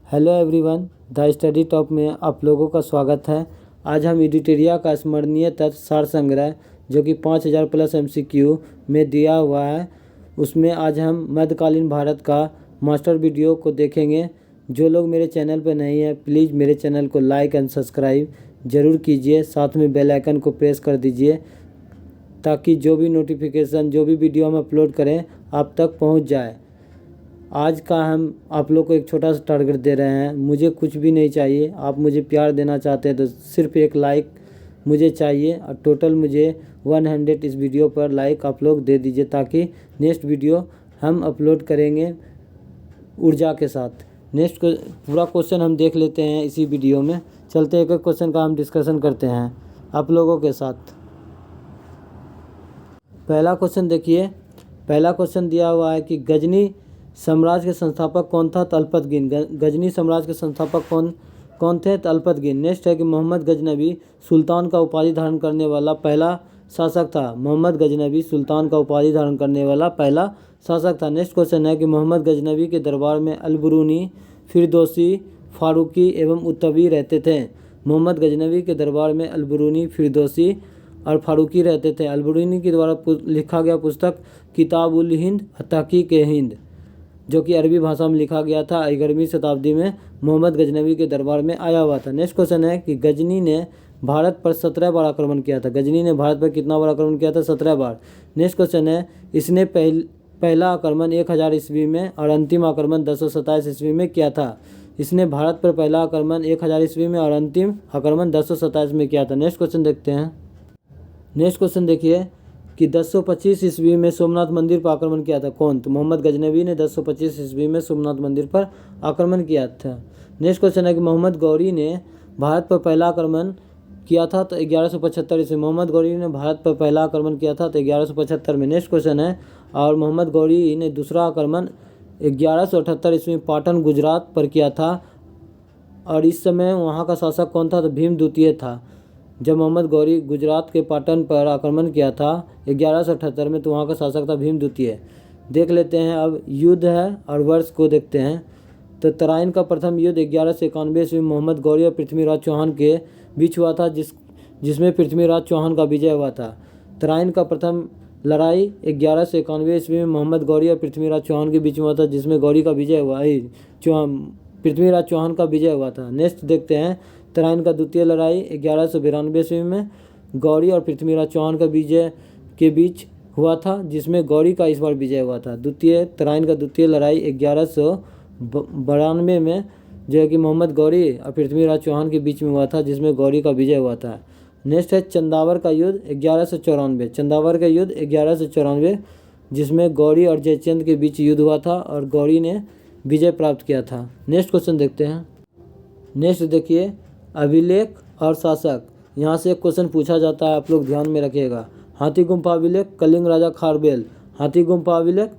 Hello everyone, the study top में आप लोगों का स्वागत है। आज हम एडिटेरिया का स्मरणीय तथ्य सार संग्रह जो कि 5000 प्लस एमसीक्यू में दिया हुआ है, उसमें आज हम मध्यकालीन भारत का मास्टर वीडियो को देखेंगे। जो लोग मेरे चैनल पर नहीं हैं, प्लीज़ मेरे चैनल को लाइक एंड सब्सक्राइब ज़रूर कीजिए, साथ में बेल आइकन को प्रेस कर दीजिए ताकि जो भी नोटिफिकेशन, जो भी वीडियो हम अपलोड करें आप तक पहुंच जाए। आज का हम आप लोग को एक छोटा सा टारगेट दे रहे हैं। मुझे कुछ भी नहीं चाहिए, आप मुझे प्यार देना चाहते हैं तो सिर्फ एक लाइक मुझे चाहिए और टोटल मुझे 100 इस वीडियो पर लाइक आप लोग दे दीजिए ताकि नेक्स्ट वीडियो हम अपलोड करेंगे ऊर्जा के साथ। नेक्स्ट पूरा क्वेश्चन हम देख लेते हैं इसी वीडियो में। चलते एक एक क्वेश्चन का हम डिस्कशन करते हैं आप लोगों के साथ। पहला क्वेश्चन देखिए। पहला क्वेश्चन दिया हुआ है कि गजनी साम्राज्य के संस्थापक कौन था? तलपतगिन। गजनी साम्राज्य के संस्थापक कौन थे? तलपतगिन। नेक्स्ट है कि मोहम्मद गजनबी सुल्तान का उपाधि धारण करने वाला पहला शासक था। मोहम्मद गजनबी सुल्तान का उपाधि धारण करने वाला पहला शासक था। नेक्स्ट क्वेश्चन है कि मोहम्मद गजनबी के दरबार में अलबरूनी, फिरदौसी, फारूकी एवं उत्तबी रहते थे। मोहम्मद गजनबी के दरबार में अलबरूनी, फिरदौसी और फारूकी रहते थे। अलबरूनी के द्वारा लिखा गया पुस्तक किताब उल हिंद तहकीक हिंद जो कि अरबी भाषा में लिखा गया था, 11वीं शताब्दी में मोहम्मद गजनबी के दरबार में आया हुआ था। नेक्स्ट क्वेश्चन है कि गजनी ने भारत पर 17 बार आक्रमण किया था। गजनी ने भारत पर कितना बार आक्रमण किया था? 17 बार। नेक्स्ट क्वेश्चन है इसने पहला आक्रमण 1000 ईस्वी में और अंतिम आक्रमण 1027 ईस्वी में किया था। इसने भारत पर पहला आक्रमण 1000 ईस्वी में और अंतिम आक्रमण 1027 में किया था। नेक्स्ट क्वेश्चन देखते हैं। नेक्स्ट क्वेश्चन देखिए कि 1025 ईस्वी में सोमनाथ मंदिर पर आक्रमण किया था। कौन? तो मोहम्मद गजनबी ने 1025 ईस्वी में सोमनाथ मंदिर पर आक्रमण किया था। नेक्स्ट क्वेश्चन है कि मोहम्मद गौरी ने भारत पर पहला आक्रमण किया था तो 1175 ईस्वी। मोहम्मद गौरी ने भारत पर पहला आक्रमण किया था तो 1175 में। नेक्स्ट क्वेश्चन है और मोहम्मद गौरी ने दूसरा आक्रमण 1178 ईस्वी में पाटन गुजरात पर किया था और इस समय वहाँ का शासक कौन था? तो भीम द्वितीय था। जब मोहम्मद गौरी गुजरात के पाटन पर आक्रमण किया था 1178 में तो वहाँ का शासक था भीम द्वितीय। देख लेते हैं अब युद्ध है और वर्ष को देखते हैं। तो तराइन का प्रथम युद्ध 1191 ईस्वी में मोहम्मद गौरी और पृथ्वीराज चौहान के बीच हुआ था जिसमें पृथ्वीराज चौहान का विजय हुआ था। तराइन का प्रथम लड़ाई 1191 ईस्वी में मोहम्मद गौरी और पृथ्वीराज चौहान के बीच में हुआ था जिसमें गौरी का विजय हुआ पृथ्वीराज चौहान का विजय हुआ था। नेक्स्ट देखते हैं तराइन का द्वितीय लड़ाई 1192 ईस्वी में गौरी और पृथ्वीराज चौहान का विजय के बीच हुआ था जिसमें गौरी का इस बार विजय हुआ था। तराइन का द्वितीय लड़ाई 1192 में जो है कि मोहम्मद गौरी और पृथ्वीराज चौहान के बीच में हुआ था जिसमें गौरी का विजय हुआ था। नेक्स्ट है चंदावर का युद्ध 1194। चंदावर का युद्ध 1194 जिसमें गौरी और जयचंद के बीच युद्ध हुआ था और गौरी ने विजय प्राप्त किया था। नेक्स्ट क्वेश्चन देखते हैं। नेक्स्ट देखिए अभिलेख और शासक। यहाँ से एक क्वेश्चन पूछा जाता है, आप लोग ध्यान में रखिएगा। हाथी गुम्फा अभिलेख कलिंग राजा खारवेल। हाथी गुम्फा अभिलेख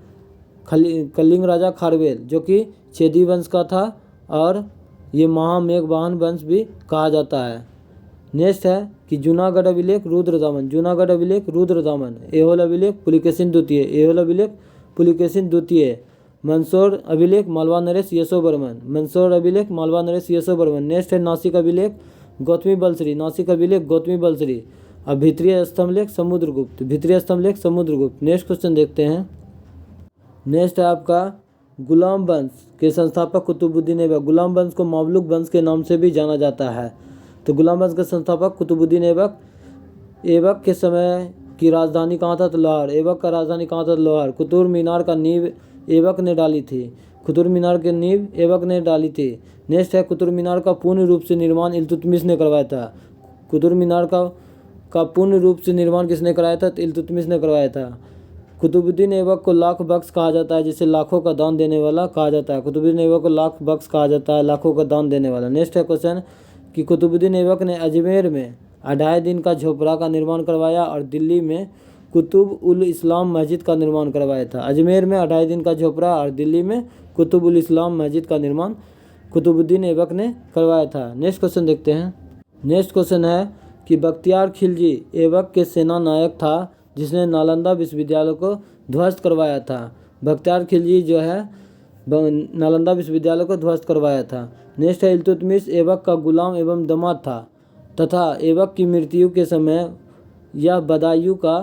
कलिंग राजा खारवेल जो कि चेदी वंश का था और ये महामेघवाहन वंश भी कहा जाता है। नेक्स्ट है कि जूनागढ़ अभिलेख रुद्रदमन। जूनागढ़ अभिलेख रुद्रदमन। एहोल अभिलेख पुलिकेशिन द्वितीय। एहोल अभिलेख पुलिकेशिन द्वितीय। मंदसौर अभिलेख मालवा नरेश यशोवर्मन। मंदसौर अभिलेख मालवा नरेश यशोवर्मन। नेक्स्ट है नासिक अभिलेख गौतमी बलश्री। नासिक अभिलेख गौतमी बलश्री। और भित्रीय स्तंभलेख समुद्रगुप्त। भित्रीय स्तंभलेख समुद्रगुप्त। नेक्स्ट क्वेश्चन देखते हैं। नेक्स्ट है आपका गुलाम वंश के संस्थापक कुतुबुद्दीन ऐबक। गुलाम वंश को मामलुक वंश के नाम से भी जाना जाता है। तो गुलाम वंश के संस्थापक कुतुबुद्दीन ऐबक के समय की राजधानी कहाँ था? तो लाहौर। ऐबक का राजधानी कहाँ था? लाहौर। कुतुब मीनार का नींव ऐबक ने डाली थी। कुतुब मीनार की नींव ऐबक ने डाली थी। नेक्स्ट है कुतुब मीनार का पूर्ण रूप से निर्माण इल्तुतमिश ने करवाया था। कुतुब मीनार का पूर्ण रूप से निर्माण किसने कराया था? तो इल्तुतमिश ने करवाया था। कुतुबुद्दीन ऐबक को लाख बख्श कहा जाता है जिसे लाखों का दान देने वाला कहा जाता है। कुतुबुद्दीन ऐबक को लाख बख्श कहा जाता है, लाखों का दान देने वाला। नेक्स्ट है क्वेश्चन कि कुतुबुद्दीन ऐबक ने अजमेर में 2.5 दिन का झोपड़ा का निर्माण करवाया और दिल्ली में कुतुब उल इस्लाम मस्जिद का निर्माण करवाया था। अजमेर में 2.5 दिन का झोपड़ा और दिल्ली में कुतुब उल इस्लाम मस्जिद का निर्माण कुतुबुद्दीन ऐबक ने करवाया था। नेक्स्ट क्वेश्चन देखते हैं। नेक्स्ट क्वेश्चन है कि बख्तियार खिलजी ऐबक के सेना नायक था जिसने नालंदा विश्वविद्यालय को ध्वस्त करवाया था। बख्तियार खिलजी जो है नालंदा विश्वविद्यालय को ध्वस्त करवाया था। नेक्स्ट है इल्तुतमिश ऐबक का गुलाम एवं दामाद था तथा ऐबक की मृत्यु के समय यह बदायूं का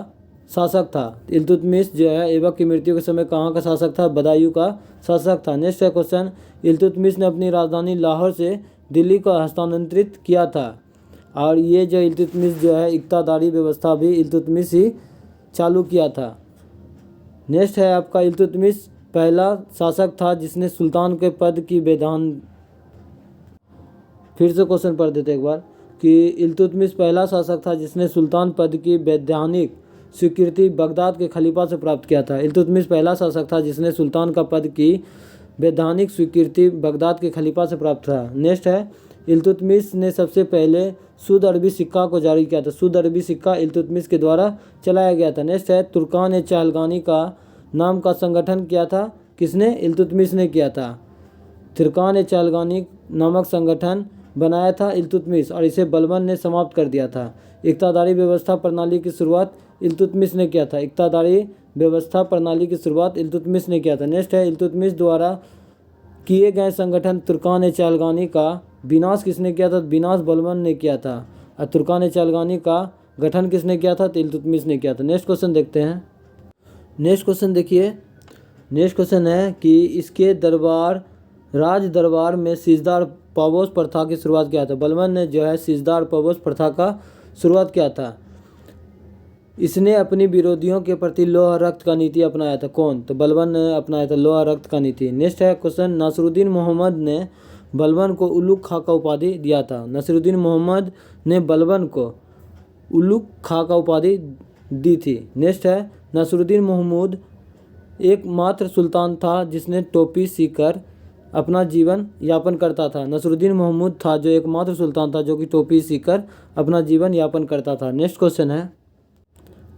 शासक था। इल्तुतमिश जो है ऐबक की मृत्यु के समय कहाँ का शासक था? बदायूं का शासक था। नेक्स्ट है क्वेश्चन, इल्तुतमिश ने अपनी राजधानी लाहौर से दिल्ली को हस्तांतरित किया था। और ये जो इल्तुतमिश जो है इक्तादारी व्यवस्था भी इल्तुतमिश ही चालू किया था। नेक्स्ट है आपका इल्तुतमिश पहला शासक था जिसने सुल्तान के पद की फिर से क्वेश्चन पढ़ देते एक बार कि इल्तुतमिश पहला शासक था जिसने सुल्तान पद की वैधानिक स्वीकृति बगदाद के खलीफा से प्राप्त किया था। इल्तुतमिश पहला शासक था जिसने सुल्तान का पद की वैधानिक स्वीकृति बगदाद के खलीफा से प्राप्त था। नेक्स्ट है इल्तुतमिश ने सबसे पहले शुद्ध अरबी सिक्का को जारी किया था। शुद्ध अरबी सिक्का इल्तुतमिश के द्वारा चलाया गया था। नेक्स्ट है तुर्कान चहलगानी का नाम का संगठन किया था किसने? इल्तुतमिश ने किया था। तुर्कान चहलगानी नामक संगठन बनाया था इल्तुतमिश और इसे बलबन ने समाप्त कर दिया था। इक्तादारी व्यवस्था प्रणाली की शुरुआत इल्तुतमिश ने किया था। इक्तादारी व्यवस्था प्रणाली की शुरुआत इल्तुतमिश ने किया था। नेक्स्ट है इल्तुतमिश द्वारा किए गए संगठन तुर्कान चहलगानी का विनाश किसने किया था? विनाश बलबन ने किया था। और तुर्कान चहलगानी का गठन किसने किया था? तो इल्तुतमिश ने किया था। नेक्स्ट क्वेश्चन देखते हैं। नेक्स्ट क्वेश्चन देखिए, नेक्स्ट क्वेश्चन है कि इसके राज दरबार में सिजदार पापोश प्रथा की शुरुआत किया था। बलबन ने जो है सिजदार पापोश प्रथा का शुरुआत किया था। इसने अपनी विरोधियों के प्रति लोह रक्त का नीति अपनाया था। कौन? तो बलबन ने अपनाया था लोह रक्त का नीति। नेक्स्ट है क्वेश्चन, नासिरुद्दीन मोहम्मद ने बलबन को उलुग खा का उपाधि दिया था। नासिरुद्दीन मोहम्मद ने बलबन को उलुग खा का उपाधि दी थी। नेक्स्ट है नासिरुद्दीन महमूद एकमात्र सुल्तान था जिसने टोपी सीकर अपना जीवन यापन करता था। नासिरुद्दीन महमूद था जो एकमात्र सुल्तान था जो कि टोपी सीकर अपना जीवन यापन करता था। नेक्स्ट क्वेश्चन है,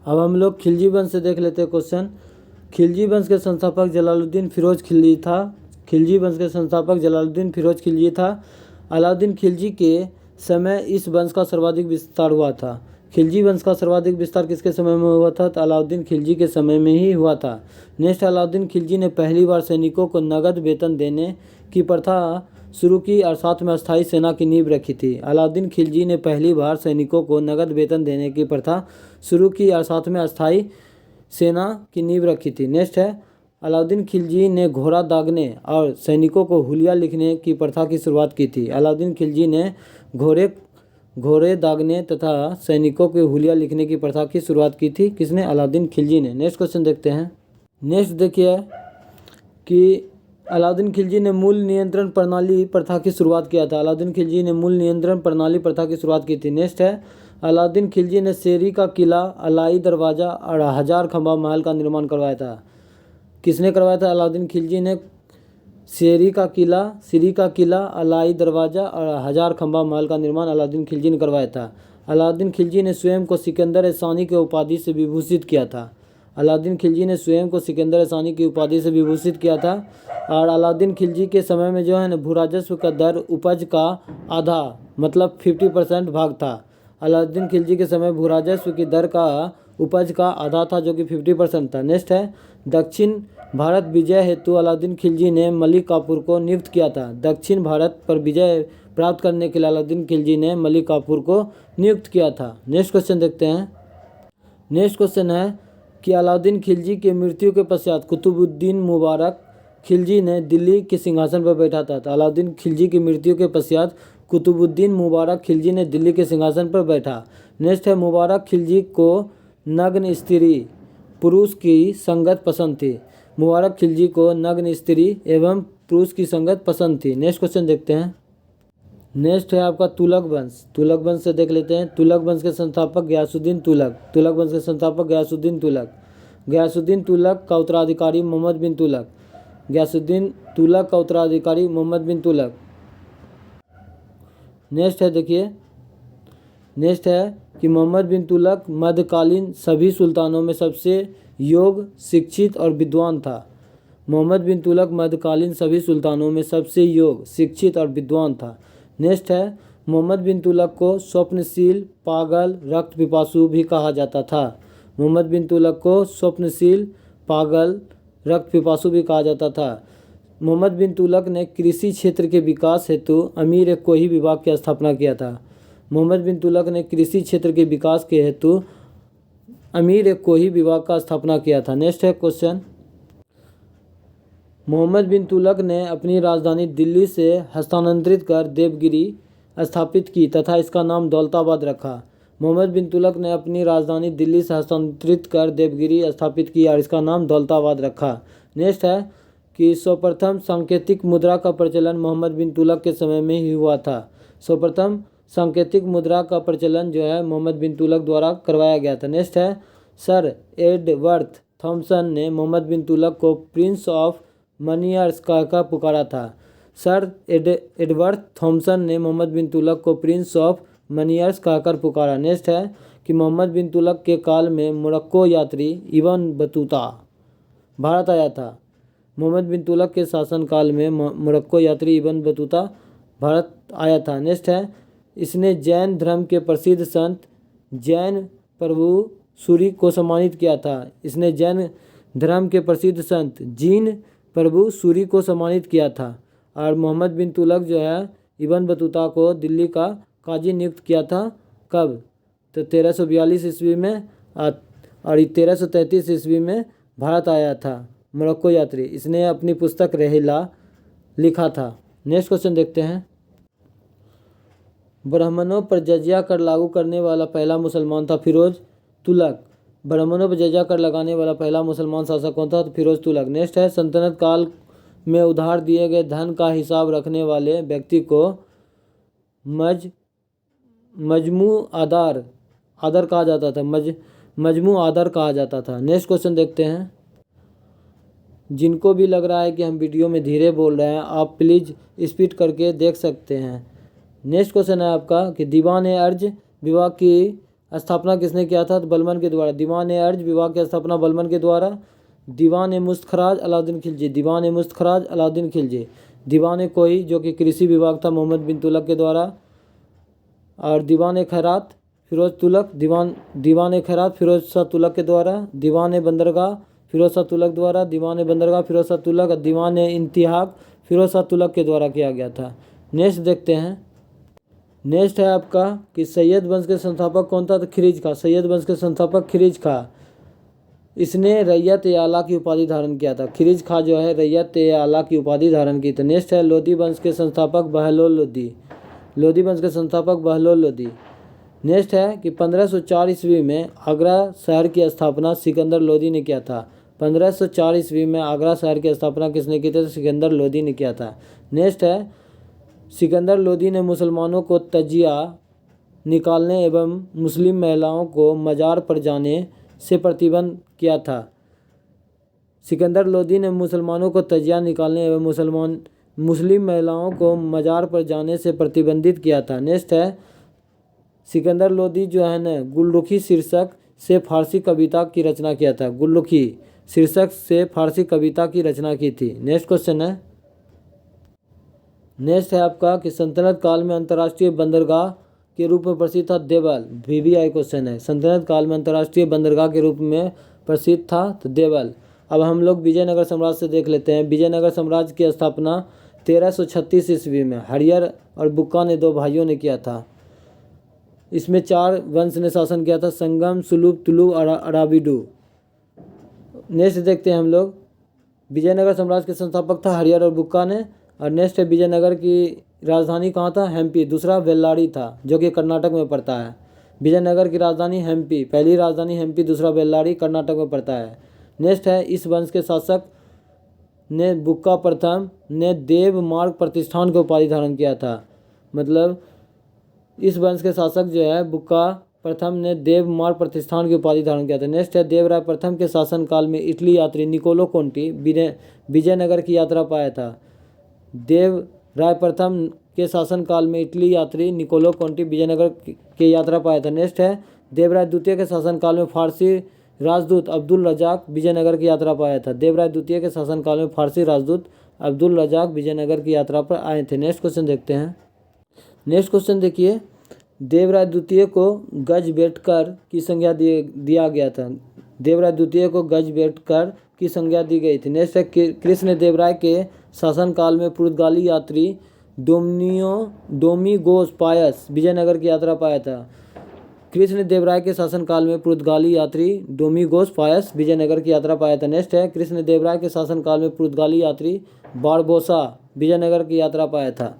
अब हम लोग खिलजी वंश से देख लेते हैं क्वेश्चन। खिलजी वंश के संस्थापक जलालुद्दीन फिरोज खिलजी था। खिलजी वंश के संस्थापक जलालुद्दीन फिरोज खिलजी था। अलाउद्दीन खिलजी के समय इस वंश का सर्वाधिक विस्तार हुआ था। खिलजी वंश का सर्वाधिक विस्तार किसके समय में हुआ था? तो अलाउद्दीन खिलजी के समय में ही हुआ था। नेक्स्ट, अलाउद्दीन खिलजी ने पहली बार सैनिकों को नगद वेतन देने की प्रथा शुरू की और साथ में अस्थायी सेना की नींव रखी थी। अलाउद्दीन खिलजी ने पहली बार सैनिकों को नगद वेतन देने की प्रथा शुरू की और साथ में अस्थायी सेना की नींव रखी थी। नेक्स्ट है, अलाउद्दीन खिलजी ने घोड़ा दागने और सैनिकों को हुलिया लिखने की प्रथा की शुरुआत की थी। अलाउद्दीन खिलजी ने घोड़े दागने तथा सैनिकों के हुलिया लिखने की प्रथा की शुरुआत की थी। किसने? अलाउद्दीन खिलजी ने। नेक्स्ट क्वेश्चन देखते हैं। नेक्स्ट देखिए कि अलाउद्दीन खिलजी ने मूल नियंत्रण प्रणाली प्रथा की शुरुआत किया था। अलाउद्दीन खिलजी ने मूल नियंत्रण प्रणाली प्रथा की शुरुआत की थी। नेक्स्ट है, अलाउद्दीन खिलजी ने शेरी का किला, अलाई दरवाज़ा और 1000 खंबा महल का निर्माण करवाया था। किसने करवाया था? अलाउद्दीन खिलजी ने शेरी का किला, अलाई दरवाज़ा और 1000 खंबा महल का निर्माण अलाउद्दीन खिलजी ने करवाया था। अलाउद्दीन खिलजी ने स्वयं को सिकंदर सानी के उपाधि से विभूषित किया था। अलाउद्दीन खिलजी ने स्वयं को सिकंदर सानी की उपाधि से विभूषित किया था। और अलाउद्दीन खिलजी के समय में जो है ना भू राजस्व का दर उपज का आधा मतलब 50% भाग था। अलाउद्दीन खिलजी के समय भू राजस्व की दर का उपज का आधा था जो कि 50% था। नेक्स्ट है, दक्षिण भारत विजय हेतु अलाउद्दीन खिलजी ने मलिक काफूर को नियुक्त किया था। दक्षिण भारत पर विजय प्राप्त करने के लिए अलाउद्दीन खिलजी ने मलिक काफूर को नियुक्त किया था। नेक्स्ट क्वेश्चन देखते हैं। नेक्स्ट क्वेश्चन है कि अलाउद्दीन खिलजी की मृत्यु के पश्चात कुतुबुद्दीन मुबारक खिलजी ने दिल्ली के सिंहासन पर बैठा था। तो अलाउद्दीन खिलजी की मृत्यु के पश्चात कुतुबुद्दीन मुबारक खिलजी ने दिल्ली के सिंहासन पर बैठा। नेक्स्ट है, मुबारक खिलजी को नग्न स्त्री पुरुष की संगत पसंद थी। मुबारक खिलजी को नग्न स्त्री एवं पुरुष की संगत पसंद थी। नेक्स्ट क्वेश्चन देखते हैं। नेक्स्ट है आपका तुगलक वंश। तुगलक वंश से देख लेते हैं। तुगलक वंश के संस्थापक गयासुद्दीन तुगलक। तुगलक वंश के संस्थापक गयासुद्दीन तुगलक। गयासुद्दीन तुगलक का उत्तराधिकारी मोहम्मद बिन तुगलक। गयासुद्दीन तुगलक का उत्तराधिकारी मोहम्मद बिन तुगलक। नेक्स्ट है देखिए, नेक्स्ट है कि मोहम्मद बिन तुगलक मध्यकालीन सभी सुल्तानों में सबसे योग्य, शिक्षित और विद्वान था। मोहम्मद बिन तुगलक मध्यकालीन सभी सुल्तानों में सबसे योग्य, शिक्षित और विद्वान था। नेक्स्ट है, मोहम्मद बिन तुगलक को स्वप्नशील, पागल, रक्त पिपासु भी कहा जाता था। मोहम्मद बिन तुगलक को स्वप्नशील, पागल, रक्त पिपासु भी कहा जाता था। मोहम्मद बिन तुगलक ने कृषि क्षेत्र के विकास हेतु अमीर कोही विभाग की स्थापना किया था। मोहम्मद बिन तुगलक ने कृषि क्षेत्र के विकास के हेतु अमीर कोही विभाग का स्थापना किया था। नेक्स्ट है क्वेश्चन, मोहम्मद बिन तुगलक ने अपनी राजधानी दिल्ली से हस्तांतरित कर देवगिरी स्थापित की तथा इसका नाम दौलताबाद रखा। मोहम्मद बिन तुगलक ने अपनी राजधानी दिल्ली से हस्तांतरित कर देवगिरी स्थापित की और इसका नाम दौलताबाद रखा। नेक्स्ट है कि सर्वप्रथम सांकेतिक मुद्रा का प्रचलन मोहम्मद बिन तुगलक के समय में ही हुआ था। सर्वप्रथम सांकेतिक मुद्रा का प्रचलन जो है मोहम्मद बिन तुगलक द्वारा करवाया गया था। नेक्स्ट है, सर एडवर्थ थॉमसन ने मोहम्मद बिन तुगलक को प्रिंस ऑफ मनियर्स कहकर पुकारा था। सर एडवर्थ थॉमसन ने मोहम्मद बिन तुगलक को प्रिंस ऑफ मनियर्स कहकर पुकारा। नेक्स्ट है कि मोहम्मद बिन तुगलक के काल में मोरक्को यात्री इब्न बतूता भारत आया था। मोहम्मद बिन तुगलक के शासनकाल में मोरक्को यात्री इब्न बतूता भारत आया था। नेक्स्ट है, इसने जैन धर्म के प्रसिद्ध संत जैन प्रभु सूरी को सम्मानित किया था। इसने जैन धर्म के प्रसिद्ध संत जीन प्रभु सूरी को सम्मानित किया था। और मोहम्मद बिन तुगलक जो है इब्न बतूता को दिल्ली का काजी नियुक्त किया था। कब? तो 1342 ईस्वी में और 1333 ईस्वी में भारत आया था मोरक्को यात्री। इसने अपनी पुस्तक रहीला लिखा था। नेक्स्ट क्वेश्चन देखते हैं, ब्राह्मणों पर जजिया कर लागू करने वाला पहला मुसलमान था फिरोज तुगलक। ब्राह्मणों पर जजिया कर लगाने वाला पहला मुसलमान शासक कौन था? तो फिरोज तुगलक। नेक्स्ट है, सल्तनत काल में उधार दिए गए धन का हिसाब रखने वाले व्यक्ति को मजमू आदार कहा जाता था। मजमू आदार कहा जाता था। नेक्स्ट क्वेश्चन देखते हैं, जिनको भी लग रहा है कि हम वीडियो में धीरे बोल रहे हैं आप प्लीज़ स्पीड करके देख सकते हैं। नेक्स्ट क्वेश्चन है आपका कि दीवान अर्ज विभाग की स्थापना किसने किया था? तो बलबन के द्वारा। दीवान अर्ज विभाग की स्थापना बलबन के द्वारा। दीवान मुस्तखराज अलाउद्दीन खिलजी। दीवान मुस्तखराज अलाउद्दीन खिलजी। दीवान कोही जो कि कृषि विभाग था मोहम्मद बिन तुगलक के द्वारा। और दीवान खैरात फिरोज तुगलक। दीवान खैरात फिरोज शाह तुगलक के द्वारा। दीवान बंदरगाह फिरोज शाह तुगलक द्वारा। दीवान बंदरगाह फिरोज शाह तुगलक और दीवान इंतहाक फिरोज शाह तुगलक के द्वारा किया गया था। नेक्स्ट देखते हैं, नेक्स्ट है आपका कि सैयद वंश के संस्थापक कौन था? तो खिरिज खां। सैयद वंश के संस्थापक खिरिज खां। इसने रैयत ए आला की उपाधि धारण किया था। खिरिज खां जो है रैयत ए आला की उपाधि धारण की थी। नेक्स्ट है, लोधी वंश के संस्थापक बहलोल लोधी। लोधी वंश के संस्थापक बहलोल लोधी। नेक्स्ट है कि 1504 ईस्वी में आगरा शहर की स्थापना सिकंदर लोधी ने किया था। 1504 ईस्वी में आगरा शहर की स्थापना किसने की थी? तो सिकंदर लोधी ने किया था। नेक्स्ट है, सिकंदर लोधी ने मुसलमानों को तजिया निकालने एवं मुस्लिम महिलाओं को मजार पर जाने से प्रतिबंध किया था। सिकंदर लोधी ने मुसलमानों को तजिया निकालने एवं मुस्लिम महिलाओं को मजार पर जाने से प्रतिबंधित किया था। नेक्स्ट है, सिकंदर लोधी जो है ना गुलरुखी शीर्षक से फारसी कविता की रचना किया था। गुलरुखी शीर्षक से फारसी कविता की रचना की थी। नेक्स्ट क्वेश्चन है, नेक्स्ट है आपका कि सल्तनत काल में अंतर्राष्ट्रीय बंदरगाह के रूप में प्रसिद्ध था देवल। VVI क्वेश्चन है, सल्तनत काल में अंतर्राष्ट्रीय बंदरगाह के रूप में प्रसिद्ध था तो देवल। अब हम लोग विजयनगर साम्राज्य से देख लेते हैं। विजयनगर साम्राज्य की स्थापना 1336 ईस्वी में हरियर और बुक्का ने दो भाइयों ने किया था। इसमें 4 वंश ने शासन किया था, संगम, सुलूब, तुलुब और अराबिडू। नेक्स्ट देखते हैं हम लोग, विजयनगर साम्राज्य के संस्थापक था हरियर और बुक्का ने। और नेक्स्ट है, विजयनगर की राजधानी कहाँ था? हम्पी। दूसरा बेल्लारी था जो कि कर्नाटक में पड़ता है। विजयनगर की राजधानी हम्पी, पहली राजधानी हम्पी, दूसरा बेल्लारी कर्नाटक में पड़ता है। नेक्स्ट है, इस वंश के शासक ने बुक्का प्रथम ने देव मार्ग प्रतिष्ठान को उपाधि धारण किया था। मतलब इस वंश के शासक जो है बुक्का प्रथम ने देव मार्ग प्रतिष्ठान की उपाधि धारण किया था। नेक्स्ट है, देवराय प्रथम के शासनकाल में इटली यात्री निकोलो कोंटी विजयनगर की यात्रा पाया था। देवराय प्रथम के शासनकाल में इटली यात्री निकोलो कोंटी विजयनगर की यात्रा पाया था। नेक्स्ट है, देवराय द्वितीय के शासनकाल में फारसी राजदूत अब्दुल रजाक विजयनगर की यात्रा पर आया था। देवराय द्वितीय के शासनकाल में फारसी राजदूत अब्दुल रजाक विजयनगर की यात्रा पर आए थे। नेक्स्ट क्वेश्चन देखते हैं। नेक्स्ट क्वेश्चन देखिए, देवराय द्वितीय को गजबेटकर की संज्ञा दिया गया था। देवराय द्वितीय को गजबेटकर की संज्ञा दी गई थी। नेक्स्ट है, कृष्ण देवराय के शासनकाल में पुर्तगाली यात्री डोमिगोस पायस विजयनगर की यात्रा पाया था? कृष्णदेवराय के शासनकाल में पुर्तगाली यात्री डोमिगोस पायस विजयनगर की यात्रा पाया था। नेक्स्ट है, कृष्णदेवराय के शासनकाल में पुर्तगाली यात्री बारबोसा विजयनगर की यात्रा पाया था।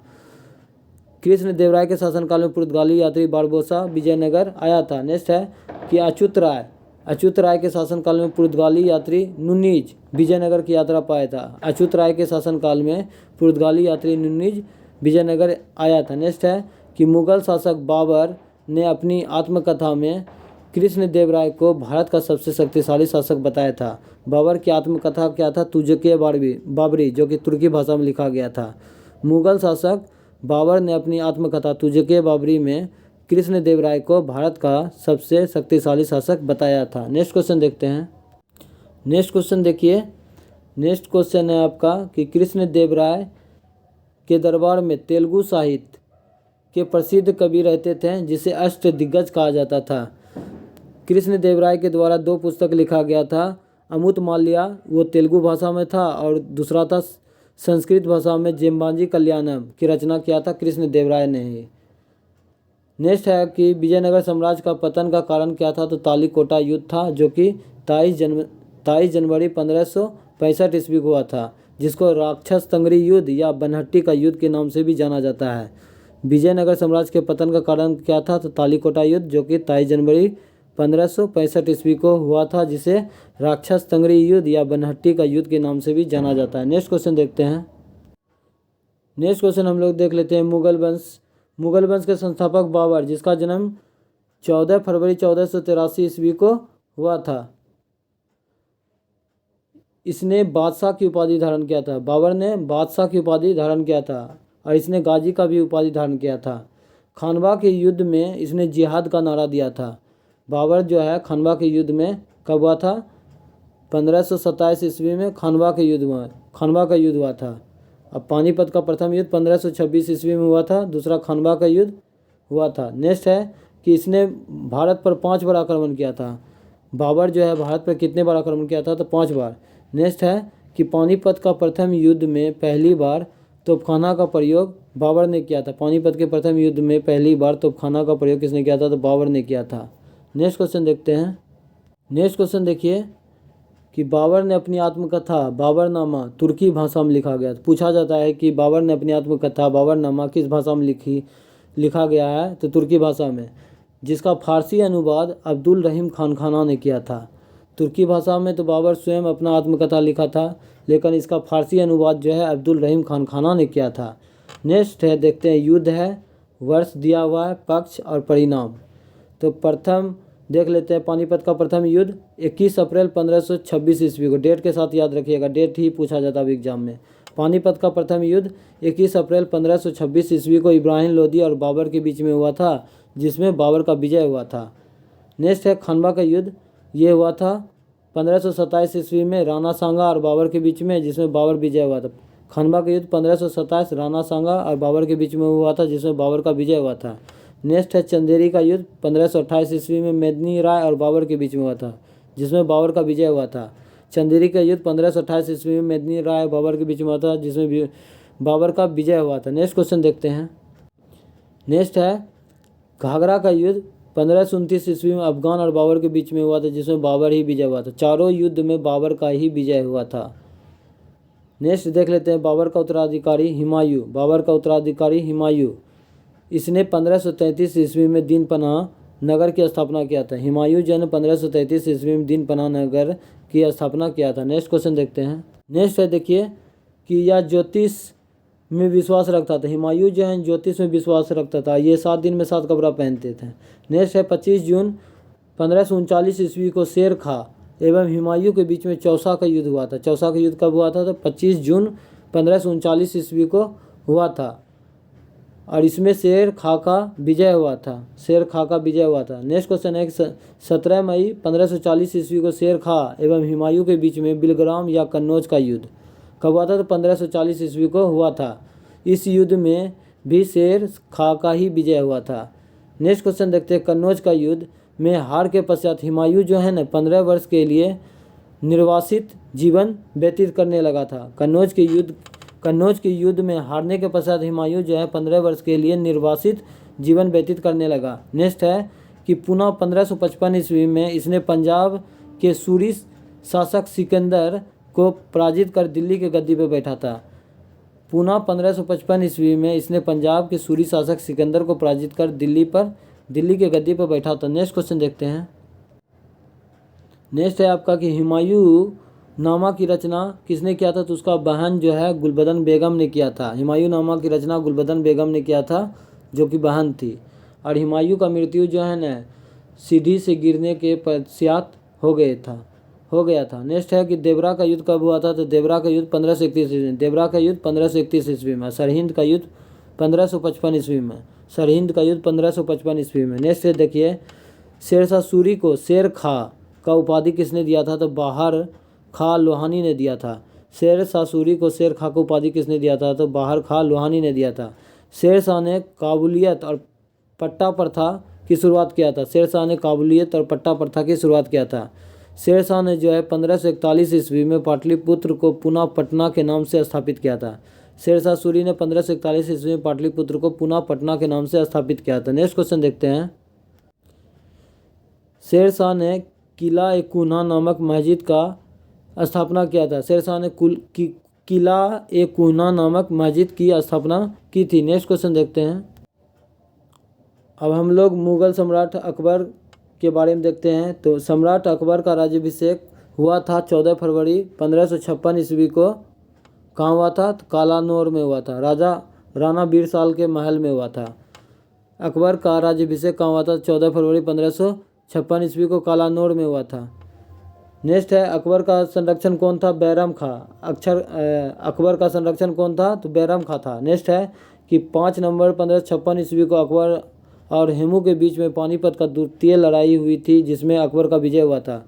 कृष्णदेवराय के शासनकाल में पुर्तगाली यात्री बारबोसा विजयनगर आया था। नेक्स्ट है कि अच्युत राय के शासनकाल में पुर्तगाली यात्री नुनीज विजयनगर की यात्रा पाया था। अच्युत राय के शासनकाल में पुर्तगाली यात्री नुनीज विजयनगर आया था। नेक्स्ट है कि मुगल शासक बाबर ने अपनी आत्मकथा में कृष्णदेवराय को भारत का सबसे शक्तिशाली शासक बताया था। बाबर की आत्मकथा क्या था? तुज़के बाबरी, जो कि तुर्की भाषा में लिखा गया था। मुगल शासक बाबर ने अपनी आत्मकथा तुज़के बाबरी में कृष्णदेवराय को भारत का सबसे शक्तिशाली शासक बताया था। नेक्स्ट क्वेश्चन देखते हैं। नेक्स्ट क्वेश्चन देखिए, नेक्स्ट क्वेश्चन है आपका कि कृष्णदेवराय के दरबार में तेलुगु साहित्य के प्रसिद्ध कवि रहते थे जिसे अष्टदिग्गज कहा जाता था। कृष्णदेवराय के द्वारा 2 पुस्तक लिखा गया था। अमुक्तमाल्या वो तेलुगु भाषा में था और दूसरा था संस्कृत भाषा में जेम्बाजी कल्याणम की रचना किया था कृष्णदेवराय ने ही। नेक्स्ट है कि विजयनगर साम्राज्य का पतन का कारण क्या था? तो तालीकोटा युद्ध था, जो कि 23 जनवरी 1565 ईस्वी को हुआ था, जिसको राक्षस तंगरी युद्ध या बनहट्टी का युद्ध के नाम से भी जाना जाता है। विजयनगर साम्राज्य के पतन का कारण क्या था? तो तालीकोटा युद्ध, जो कि 23 जनवरी 1565 ईस्वी को हुआ था, जिसे राक्षस तंगरी युद्ध या बनहट्टी का युद्ध के नाम से भी जाना जाता है। नेक्स्ट क्वेश्चन देखते हैं। नेक्स्ट क्वेश्चन हम लोग देख लेते हैं मुगल वंश के संस्थापक बाबर, जिसका जन्म 14 फरवरी 1483 ईस्वी को हुआ था, इसने बादशाह की उपाधि धारण किया था। बाबर ने बादशाह की उपाधि धारण किया था और इसने गाजी का भी उपाधि धारण किया था। खानवा के युद्ध में इसने जिहाद का नारा दिया था। बाबर जो है खानवा के युद्ध में कब हुआ था? 1527 ईस्वी में खानवा का युद्ध हुआ था। अब पानीपत का प्रथम युद्ध 1526 ईस्वी में हुआ था, दूसरा खानवा का युद्ध हुआ था। नेक्स्ट है कि इसने भारत पर 5 बार आक्रमण किया था। बाबर जो है भारत पर कितने बार आक्रमण किया था? तो 5 बार। नेक्स्ट है कि पानीपत का प्रथम युद्ध में पहली बार तोपखाना का प्रयोग बाबर ने किया था। पानीपत के प्रथम युद्ध में पहली बार तोपखाना का प्रयोग किसने किया था? तो बाबर ने किया था। नेक्स्ट क्वेश्चन देखते हैं। नेक्स्ट क्वेश्चन देखिए कि बाबर ने अपनी आत्मकथा बाबरनामा तुर्की भाषा में लिखा गया। पूछा जाता है कि बाबर ने अपनी आत्मकथा बाबरनामा किस भाषा में लिखा गया है? तो तुर्की भाषा में, जिसका फारसी अनुवाद अब्दुल रहीम खान खाना ने किया था। तुर्की भाषा में तो बाबर स्वयं अपना आत्मकथा लिखा था, लेकिन इसका फारसी अनुवाद जो है अब्दुल रहीम खान खाना ने किया था। नेक्स्ट है, देखते हैं, युद्ध है, वर्ष दिया हुआ है, पक्ष और परिणाम। तो प्रथम देख लेते हैं, पानीपत का प्रथम युद्ध 21 अप्रैल 1526 ईस्वी को, डेट के साथ याद रखिएगा, डेट ही पूछा जाता है एग्जाम में। पानीपत का प्रथम युद्ध 21 अप्रैल 1526 ईस्वी को इब्राहिम लोदी और बाबर के बीच में हुआ था, जिसमें बाबर का विजय हुआ था। नेक्स्ट है खानवा का युद्ध, ये हुआ था 1527 ईस्वी में राणा सांगा और बाबर के बीच में, जिसमें बाबर विजय हुआ था। खानवा का युद्ध 1527 राणा सांगा और बाबर के बीच में हुआ था, जिसमें बाबर का विजय हुआ था। नेक्स्ट है चंदेरी का युद्ध 1528 ईस्वी में मेदिनी राय और बाबर के बीच में हुआ था, जिसमें बाबर का विजय हुआ था। चंदेरी का युद्ध 1528 ईस्वी में मेदिनी राय और बाबर के बीच में हुआ था, जिसमें बाबर का विजय हुआ था। नेक्स्ट क्वेश्चन देखते हैं। नेक्स्ट है घाघरा का युद्ध 1529 ईस्वी में अफगान और बाबर के बीच में हुआ था, जिसमें बाबर ही विजय हुआ था। चारों युद्ध में बाबर का ही विजय हुआ था। नेक्स्ट देख लेते हैं बाबर का उत्तराधिकारी हिमायू। बाबर का उत्तराधिकारी हिमायू, इसने 1533 ईस्वी में दीनपनाह नगर की स्थापना किया था। हिमायू जी ने 1533 ईस्वी में दीनपनाह नगर की स्थापना किया था। नेक्स्ट क्वेश्चन देखते हैं। नेक्स्ट है, देखिए कि यह ज्योतिष में विश्वास रखता था। हिमायू जो है ज्योतिष में विश्वास रखता था। ये 7 दिन में 7 कपड़ा पहनते थे। नेक्स्ट है 25 जून 1539 ईस्वी को शेर खां एवं हिमायू के बीच में चौसा का युद्ध हुआ था। चौसा का युद्ध कब हुआ था? तो 25 जून 1539 ईस्वी को हुआ था और इसमें शेर खां का विजय हुआ था। शेर खां का विजय हुआ था। नेक्स्ट क्वेश्चन है 17 मई 1540 ईस्वी को शेर खां एवं हिमायू के बीच में बिलग्राम या कन्नौज का युद्ध कब हुआ था? तो 1540 ईस्वी को हुआ था। इस युद्ध में भी शेर खां का ही विजय हुआ था। नेक्स्ट क्वेश्चन देखते हैं। कन्नौज का युद्ध में हार के पश्चात हिमायू जो है ना 15 वर्ष के लिए निर्वासित जीवन व्यतीत करने लगा था। कन्नौज के युद्ध कन्नौज के युद्ध में हारने के पश्चात हुमायूं जो है 15 वर्ष के लिए निर्वासित जीवन व्यतीत करने लगा। नेक्स्ट है कि पुनः 1555 ईस्वी में इसने पंजाब के सूरी शासक सिकंदर को पराजित कर दिल्ली के गद्दी पर बैठा था। पुनः 1555 ईस्वी में इसने पंजाब के सूरी शासक सिकंदर को पराजित कर दिल्ली के गद्दी पर बैठा था। नेक्स्ट क्वेश्चन देखते हैं। नेक्स्ट है आपका कि हुमायूं नामा की रचना किसने किया था? तो उसका बहन जो है गुलबदन बेगम ने किया था। हुमायूं नामा की रचना गुलबदन बेगम ने किया था, जो कि बहन थी। और हुमायूं का मृत्यु जो है न सीढ़ी से गिरने के पश्चात हो गया था। नेक्स्ट है कि देवरा का युद्ध कब हुआ था? तो देवरा का युद्ध 1531 ईस्वी में। देवरा का युद्ध 1531 ईस्वी में। सरहिंद का युद्ध 1555 ईस्वी में। सरहिंद का युद्ध 1555 ईस्वी में। नेक्स्ट है देखिए, शेरशाह सूरी को शेर खां का उपाधि किसने दिया था? तो बाहर खां लोहानी ने दिया था। शेरशाह सूरी को शेर खां को उपाधि किसने दिया था? तो बाहर खां लोहानी ने दिया था। शेरशाह ने काबुलियत और पट्टा प्रथा की शुरुआत किया था। शेरशाह ने काबुलियत और पट्टा प्रथा की शुरुआत किया था। शेरशाह ने जो है 1541 ईस्वी में पाटलिपुत्र को पुनः पटना के नाम से स्थापित किया था। शेरशाह सूरी ने 1541 ईस्वी में पाटलिपुत्र को पुनः पटना के नाम से स्थापित किया था। नेक्स्ट क्वेश्चन देखते हैं। शेरशाह ने किला ए कुन्हा नामक मस्जिद का स्थापना किया था। शेरशाह ने किला ए कुन्हा नामक मस्जिद की स्थापना की थी। नेक्स्ट क्वेश्चन देखते हैं। अब हम लोग मुगल सम्राट अकबर के बारे में देखते हैं। तो सम्राट अकबर का राज्याभिषेक हुआ था 14 फरवरी 1556 ईस्वी को। कहाँ हुआ था? तो कालानौर में हुआ था। राजा राणा बीरसाल के महल में हुआ था। अकबर का राज्याभिषेक कहाँ हुआ था? 14 फरवरी 1556 ईस्वी को कालानौर में हुआ था। नेक्स्ट है, अकबर का संरक्षण कौन था? बैरम खां। अकबर का संरक्षण कौन था? तो बैरम खां था। नेक्स्ट है कि 5 नवंबर 1556 ईस्वी को अकबर और हेमू के बीच में पानीपत का द्वितीय लड़ाई हुई थी, जिसमें अकबर का विजय हुआ था।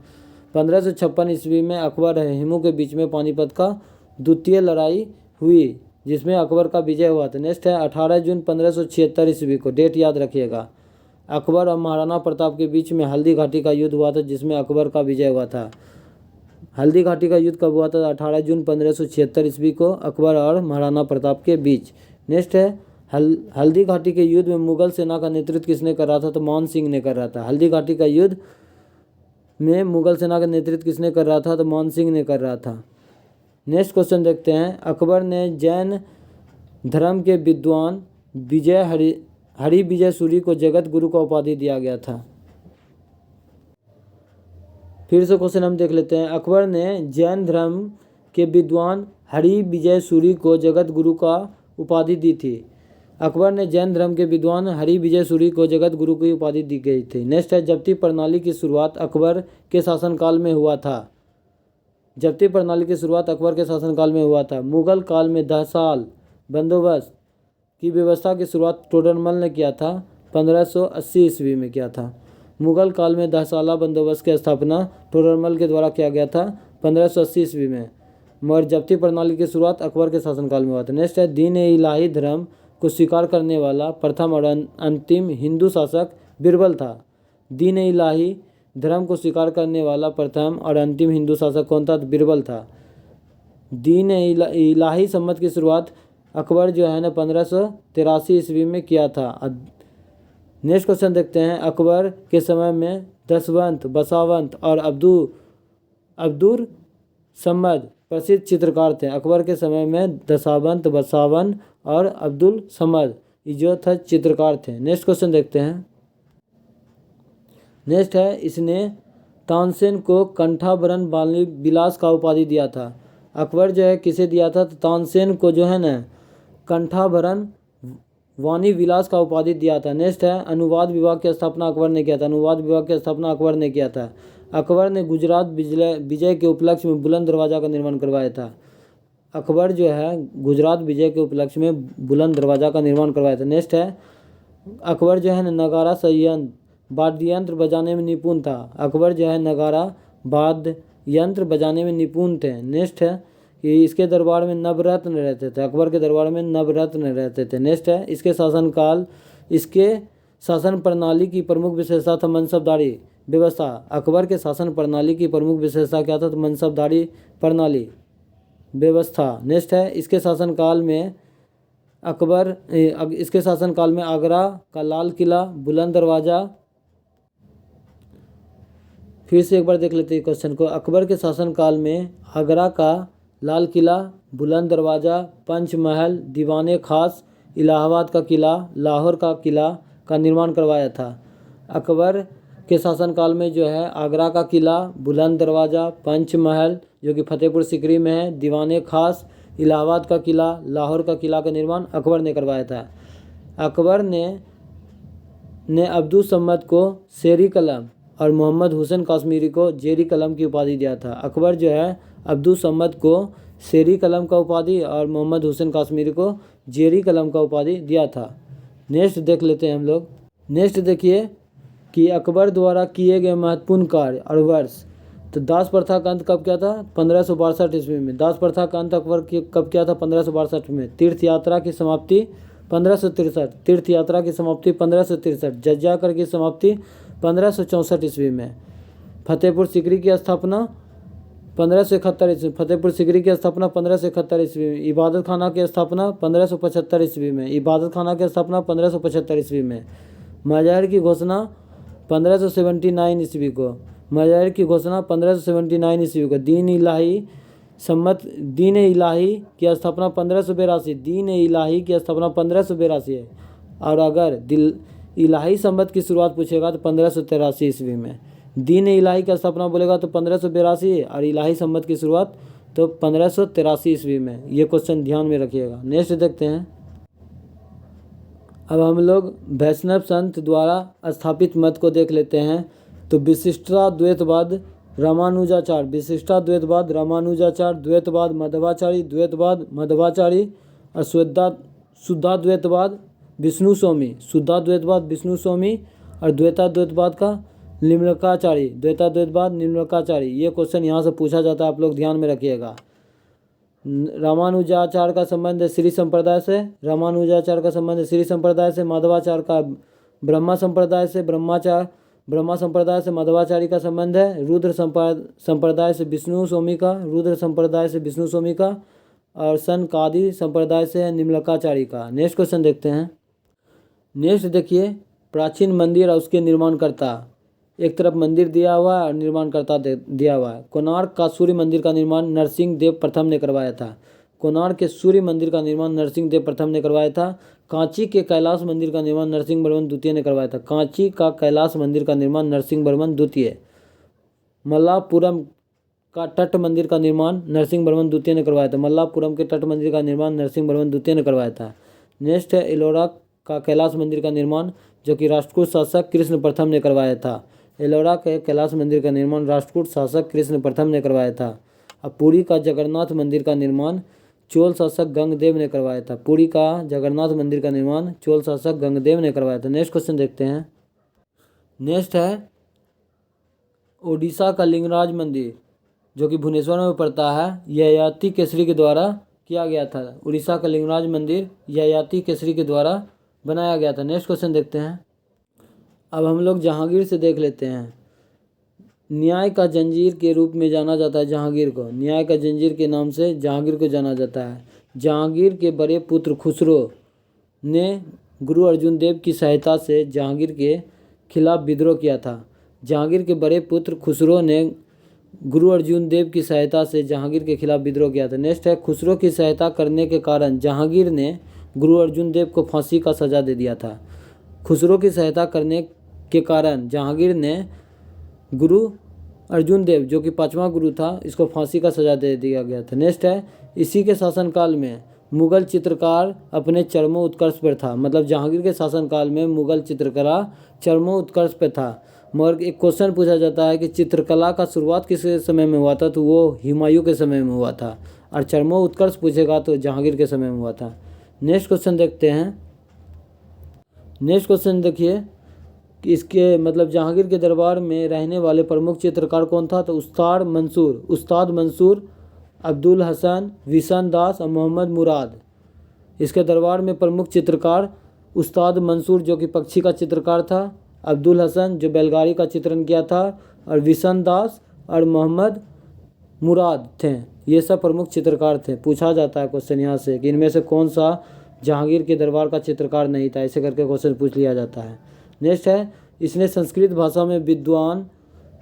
1556 ईस्वी में अकबर और हेमू के बीच में पानीपत का द्वितीय लड़ाई हुई, जिसमें अकबर का विजय हुआ था। नेक्स्ट है 18 जून 1576 ईस्वी को, डेट याद रखिएगा, अकबर और महाराणा प्रताप के बीच में हल्दी घाटी का युद्ध हुआ था, जिसमें अकबर का विजय हुआ था। हल्दी घाटी का युद्ध कब हुआ था? 18 जून 1576 ईस्वी को, अकबर और महाराणा प्रताप के बीच। नेक्स्ट है, हल्दी घाटी के युद्ध में मुगल सेना का नेतृत्व किसने कर रहा था? तो मान सिंह ने कर रहा था। हल्दी घाटी का युद्ध में मुगल सेना का नेतृत्व किसने कर रहा था? तो मान सिंह ने कर रहा था। नेक्स्ट क्वेश्चन देखते हैं। अकबर ने जैन धर्म के विद्वान हरि विजय सूरी को जगत गुरु का उपाधि दिया गया था। फिर से क्वेश्चन हम देख लेते हैं। अकबर ने जैन धर्म के विद्वान हरि विजय सूरी को जगत गुरु का उपाधि दी थी। अकबर ने जैन धर्म के विद्वान हरि विजय सूरी को जगत गुरु की उपाधि दी गई थी। नेक्स्ट है, जब्ती प्रणाली की शुरुआत अकबर के शासनकाल में हुआ था। जब्ती प्रणाली की शुरुआत अकबर के शासनकाल में हुआ था। मुगल काल में 10 साल बंदोबस्त की व्यवस्था की शुरुआत टोडरमल ने किया था। 1580 ईस्वी में किया था। मुगल काल में 10 साला बंदोबस्त की स्थापना टोडरमल के द्वारा किया गया था 1580 ईस्वी में। मगर जब्ती प्रणाली की शुरुआत अकबर के शासनकाल में हुआ था। नेक्स्ट है, दीन ए इलाही धर्म को स्वीकार करने वाला प्रथम और अंतिम हिंदू शासक बीरबल था। दीन ए इलाही धर्म को स्वीकार करने वाला प्रथम और अंतिम हिंदू शासक कौन था? तो बीरबल था। दीन ए इलाही सम्मत की शुरुआत अकबर जो है ना 1583 ईस्वी में किया था। नेक्स्ट क्वेश्चन देखते हैं। अकबर के समय में दशवंत, बसावंत और अब्दुर समद प्रसिद्ध चित्रकार थे। अकबर के समय में दशावंत, बसावन और अब्दुल समद जो था चित्रकार थे। नेक्स्ट क्वेश्चन देखते हैं। नेक्स्ट है, इसने तानसेन को कंठाभरण वाणी विलास का उपाधि दिया था। अकबर जो है किसे दिया था? तो तानसेन को जो है ना कंठाभरण वाणी विलास का उपाधि दिया था। नेक्स्ट है, अनुवाद विभाग की स्थापना अकबर ने किया था। अनुवाद विभाग की स्थापना अकबर ने किया था। अकबर ने गुजरात विजय के उपलक्ष्य में बुलंद दरवाज़ा का निर्माण करवाया था। अकबर जो है गुजरात विजय के उपलक्ष्य में बुलंद दरवाज़ा का निर्माण करवाया था। नेक्स्ट है, अकबर जो है नगारा संयंत्र वाद्य यंत्र बजाने में निपुण था। अकबर जो है नगारा वाद्य यंत्र बजाने में निपुण थे। नेक्स्ट है कि इसके दरबार में नवरत्न रहते थे। अकबर के दरबार में नवरत्न रहते थे। नेक्स्ट है, इसके शासन प्रणाली की प्रमुख विशेषता था मनसबदारी व्यवस्था। अकबर के शासन प्रणाली की प्रमुख विशेषता क्या था? तो मनसबदारी प्रणाली। व्यवस्था। नेक्स्ट है इसके शासनकाल में आगरा का लाल किला, बुलंद दरवाज़ा। फिर से एक बार देख लेते हैं क्वेश्चन को। अकबर के शासनकाल में आगरा का लाल किला, बुलंद दरवाज़ा, पंचमहल, दीवाने खास, इलाहाबाद का किला, लाहौर का किला का निर्माण करवाया था। अकबर के शासनकाल में जो है आगरा का किला, बुलंद दरवाज़ा, पंचमहल जो कि फतेहपुर सीकरी में है, दीवाने खास, इलाहाबाद का किला, लाहौर का किला का निर्माण अकबर ने करवाया था। अकबर ने अब्दुल सम्मद को शेरी कलम और मोहम्मद हुसैन कश्मीरी को जेरी कलम की उपाधि दिया था। अकबर जो है अब्दुल सम्मद को शेरी कलम का उपाधि और मोहम्मद हुसैन कश्मीरी को जेरी कलम का उपाधि दिया था। नेक्स्ट देख लेते हैं हम लोग। नेक्स्ट देखिए कि अकबर द्वारा किए गए महत्वपूर्ण कार्य और वर्ष। तो दास प्रथा का अंत कब किया था? 1562 ईस्वी में। दास प्रथा का अंत अकबर कब किया था? 1562 में। तीर्थ यात्रा की समाप्ति 1563। तीर्थ यात्रा की समाप्ति 1563। जज्जा कर की समाप्ति 1564 ईस्वी में। फतेहपुर सीकरी की स्थापना 1571 ईस्वी। फतेहपुर सीकरी की स्थापना 1571 ईस्वी में। इबादत खाना की स्थापना 1575 ईस्वी में। इबादत खाना की स्थापना 1575 ईस्वी में। मजहर की घोषणा 1579 ईस्वी को। मजहर की घोषणा 1579 ईस्वी को। दीन इलाही की स्थापना 1582। दीन इलाही की स्थापना 1582 है। और अगर इलाही सम्मत की शुरुआत पूछेगा तो 1583 ईस्वी में। दीन इलाही की स्थापना बोलेगा तो 1582 और इलाही सम्मत की शुरुआत तो 1583 ईस्वी में। ये क्वेश्चन ध्यान में रखिएगा। नेक्स्ट देखते हैं। अब हम लोग वैष्णव संत द्वारा स्थापित मत को देख लेते हैं। तो विशिष्टाद्वैतवाद रामानुजाचार्य, विशिष्टाद्वैतवाद रामानुजाचार्य, द्वैतवाद मध्वाचार्य और शुद्धाद्वैतवाद विष्णु स्वामी। शुद्धाद्वैतवाद विष्णु स्वामी और द्वैताद्वैतवाद का निम्नकाचार्य। द्वैताद्वैतवाद निम्नकाचार्य। ये क्वेश्चन यहाँ से पूछा जाता है, आप लोग ध्यान में रखिएगा। रामानुजाचार्य का संबंध श्री संप्रदाय से। रामानुजाचार्य का संबंध श्री संप्रदाय से। माधवाचार्य का ब्रह्मा संप्रदाय से। ब्रह्मा संप्रदाय से माधवाचार्य का संबंध है। रुद्र संप्रदाय से विष्णु स्वामी का। रुद्र संप्रदाय से विष्णु स्वामी का। और सनकादि संप्रदाय से है निम्नकाचार्य का। नेक्स्ट क्वेश्चन देखते हैं। नेक्स्ट देखिए प्राचीन मंदिर और उसके निर्माणकर्ता। एक तरफ मंदिर दिया हुआ है और निर्माणकर्ता दिया हुआ है। कोणार्क का सूर्य मंदिर का निर्माण नरसिंह देव प्रथम ने करवाया था। कोणार्क के सूर्य मंदिर का निर्माण नरसिंह देव प्रथम ने करवाया था। कांची के कैलाश मंदिर का निर्माण नरसिंह वर्मन द्वितीय ने करवाया था। कांची का कैलाश मंदिर का निर्माण नरसिंह वर्मन द्वितीय। मल्लापुरम का तट मंदिर का निर्माण नरसिंह वर्मन द्वितीय ने करवाया था। मल्लापुरम के तट मंदिर का निर्माण नरसिंह वर्मन द्वितीय ने करवाया था। नेक्स्ट है एलोरा का कैलाश मंदिर का निर्माण जो कि राष्ट्रकूट शासक कृष्ण प्रथम ने करवाया था। एलोरा के कैलाश मंदिर का निर्माण राष्ट्रकूट शासक कृष्ण प्रथम ने करवाया था। अब पुरी का जगन्नाथ मंदिर का निर्माण चोल शासक गंगदेव ने करवाया था। पुरी का जगन्नाथ मंदिर का निर्माण चोल शासक गंगदेव ने करवाया था। नेक्स्ट क्वेश्चन देखते हैं। नेक्स्ट है ओडिशा का लिंगराज मंदिर जो कि भुवनेश्वर में पड़ता है, ययाति केसरी के द्वारा किया गया था। उड़ीसा का लिंगराज मंदिर ययाति केसरी के द्वारा बनाया गया था। नेक्स्ट क्वेश्चन देखते हैं। अब हम लोग जहांगीर से देख लेते हैं। न्याय का जंजीर के रूप में जाना जाता है जहांगीर को। न्याय का जंजीर के नाम से जहांगीर को जाना जाता है। जहांगीर के बड़े पुत्र खुसरो ने गुरु अर्जुन देव की सहायता से जहांगीर के खिलाफ विद्रोह किया था। जहांगीर के बड़े पुत्र खुसरो ने गुरु अर्जुन देव की सहायता से जहांगीर के खिलाफ विद्रोह किया था। नेक्स्ट है खुसरो की सहायता करने के कारण जहांगीर ने गुरु अर्जुन देव को फांसी का सजा दे दिया था। खुसरो की सहायता करने के कारण जहांगीर ने गुरु अर्जुन देव जो कि 5वां गुरु था इसको फांसी का सजा दे दिया गया था। नेक्स्ट है इसी के शासनकाल में मुगल चित्रकार अपने चरमो उत्कर्ष पर था। मतलब जहांगीर के शासनकाल में मुगल चित्रकला चरमो उत्कर्ष पर था। मगर एक क्वेश्चन पूछा जाता है कि चित्रकला का शुरुआत किस समय में हुआ था, तो वो हुमायूं के समय में हुआ था। और चरमो उत्कर्ष पूछेगा तो जहांगीर के समय में हुआ था। नेक्स्ट क्वेश्चन देखते हैं। नेक्स्ट क्वेश्चन देखिए कि इसके मतलब जहांगीर के दरबार में रहने वाले प्रमुख चित्रकार कौन था, तो उस्ताद मंसूर, अब्दुल हसन, विशन दास और मोहम्मद मुराद। इसके दरबार में प्रमुख चित्रकार उस्ताद मंसूर जो कि पक्षी का चित्रकार था, अब्दुल हसन जो बैलगाड़ी का चित्रण किया था, और विशन दास और मोहम्मद मुराद थे। ये सब प्रमुख चित्रकार थे। पूछा जाता है क्वेश्चन यहाँ से कि इनमें से कौन सा जहांगीर के दरबार का चित्रकार नहीं था, ऐसे करके क्वेश्चन पूछ लिया जाता है। नेक्स्ट है, इसने संस्कृत भाषा में विद्वान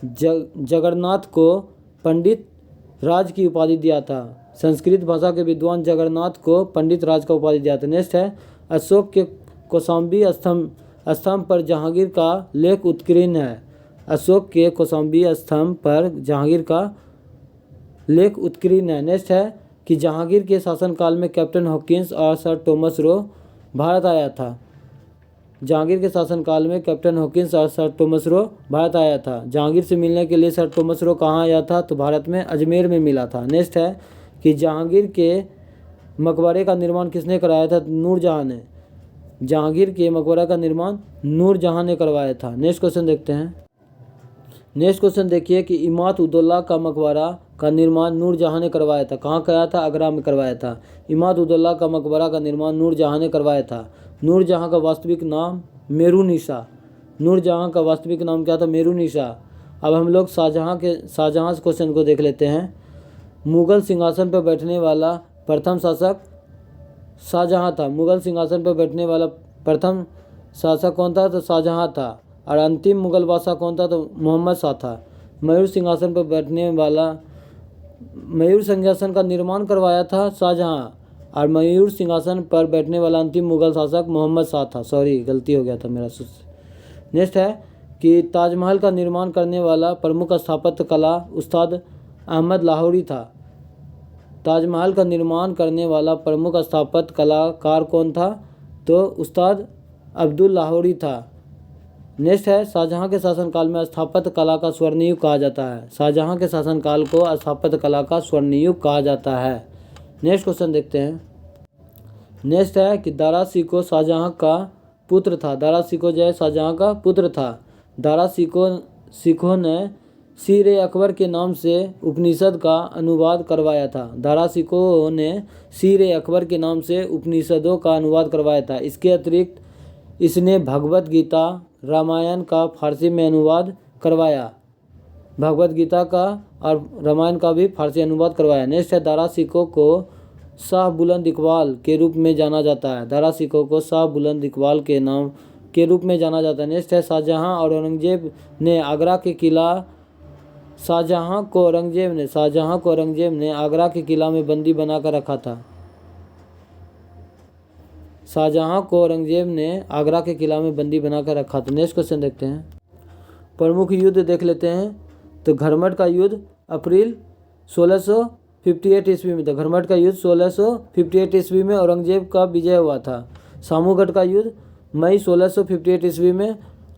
जगन्नाथ को पंडित राज की उपाधि दिया था। संस्कृत भाषा के विद्वान जगन्नाथ को पंडित राज का उपाधि दिया था। नेक्स्ट है, अशोक के कौशाम्बी स्तंभ पर जहांगीर का लेख उत्कीर्ण है। अशोक के कौशाम्बी स्तंभ पर जहांगीर का लेख उत्कीर्ण है। नेक्स्ट है कि जहांगीर के शासनकाल में कैप्टन हॉकिंस और सर टॉमस रो भारत आया था। जहांगीर के शासनकाल में कैप्टन हॉकिंस और सर टॉमस रो भारत आया था। जहांगीर से मिलने के लिए सर टॉमस रो कहाँ आया था, तो भारत में अजमेर में मिला था। नेक्स्ट है कि जहांगीर के मकबरे का निर्माण किसने कराया था, नूरजहाँ ने। जहांगीर के मकबरा का निर्माण नूरजहाँ ने करवाया था। नेक्स्ट क्वेश्चन देखते हैं। नेक्स्ट क्वेश्चन देखिए कि इमाद उद्दौला का मकबरा का निर्माण नूरजहाँ ने करवाया था। कहाँ कराया था, आगरा में करवाया था। इमाद उद्दौला का मकबरा का निर्माण नूरजहाँ ने करवाया था। नूरजहाँ का वास्तविक नाम मेरुनिसा। नूरजहाँ का वास्तविक नाम क्या था, मेरुनिसा। अब हम लोग शाहजहाँ से क्वेश्चन को देख लेते हैं। मुगल सिंहासन पर बैठने वाला प्रथम शासक शाहजहाँ था। मुगल सिंहासन पर बैठने वाला प्रथम शासक कौन था, तो शाहजहाँ था। और अंतिम मुगल बादशाह कौन था, तो मोहम्मद शाह था। मयूर सिंहासन का निर्माण करवाया था शाहजहाँ, और मयूर सिंहासन पर बैठने वाला अंतिम मुगल शासक मोहम्मद शाह था। सॉरी, गलती हो गया था मेरा। नेक्स्ट है कि ताजमहल का निर्माण करने वाला प्रमुख स्थापत्य कला उस्ताद अहमद लाहौरी था। ताजमहल का निर्माण करने वाला प्रमुख स्थापत्य कलाकार कौन था, तो उस्ताद अब्दुल लाहौरी था। नेक्स्ट है, शाहजहाँ के शासनकाल में स्थापत्य कला का स्वर्ण युग कहा जाता है। शाहजहाँ के शासनकाल को स्थापत्य कला का स्वर्ण युग कहा जाता है। नेक्स्ट क्वेश्चन देखते हैं। नेक्स्ट है कि दारा शिकोह शाहजहाँ का पुत्र था। दारा शिकोह जो है शाहजहाँ का पुत्र था। दारा शिकोह ने सीर अकबर के नाम से उपनिषद का अनुवाद करवाया था। दारा शिकोह ने सीर अकबर के नाम से उपनिषदों का अनुवाद करवाया था। इसके अतिरिक्त इसने भगवत गीता, रामायण का फारसी में अनुवाद करवाया। भगवत गीता का और रामायण का भी फारसी अनुवाद करवाया। नेक्स्ट है, दारा शिकोह को शाह बुलंद इकबाल के रूप में जाना जाता है। दारा शिकोह को शाह बुलंद इकबाल के नाम के रूप में जाना जाता है। नेक्स्ट है, शाहजहाँ को औरंगजेब ने आगरा के किला में बंदी बनाकर रखा था। शाहजहाँ को औरंगजेब ने आगरा के किला में बंदी बनाकर रखा था। नेक्स्ट क्वेश्चन देखते हैं। प्रमुख युद्ध देख लेते हैं। तो घरमट का युद्ध अप्रैल 1658 ईस्वी में था। घरमट का युद्ध 1658 ईस्वी में औरंगजेब का विजय हुआ था। सामूगढ़ का युद्ध मई 1658 ईस्वी में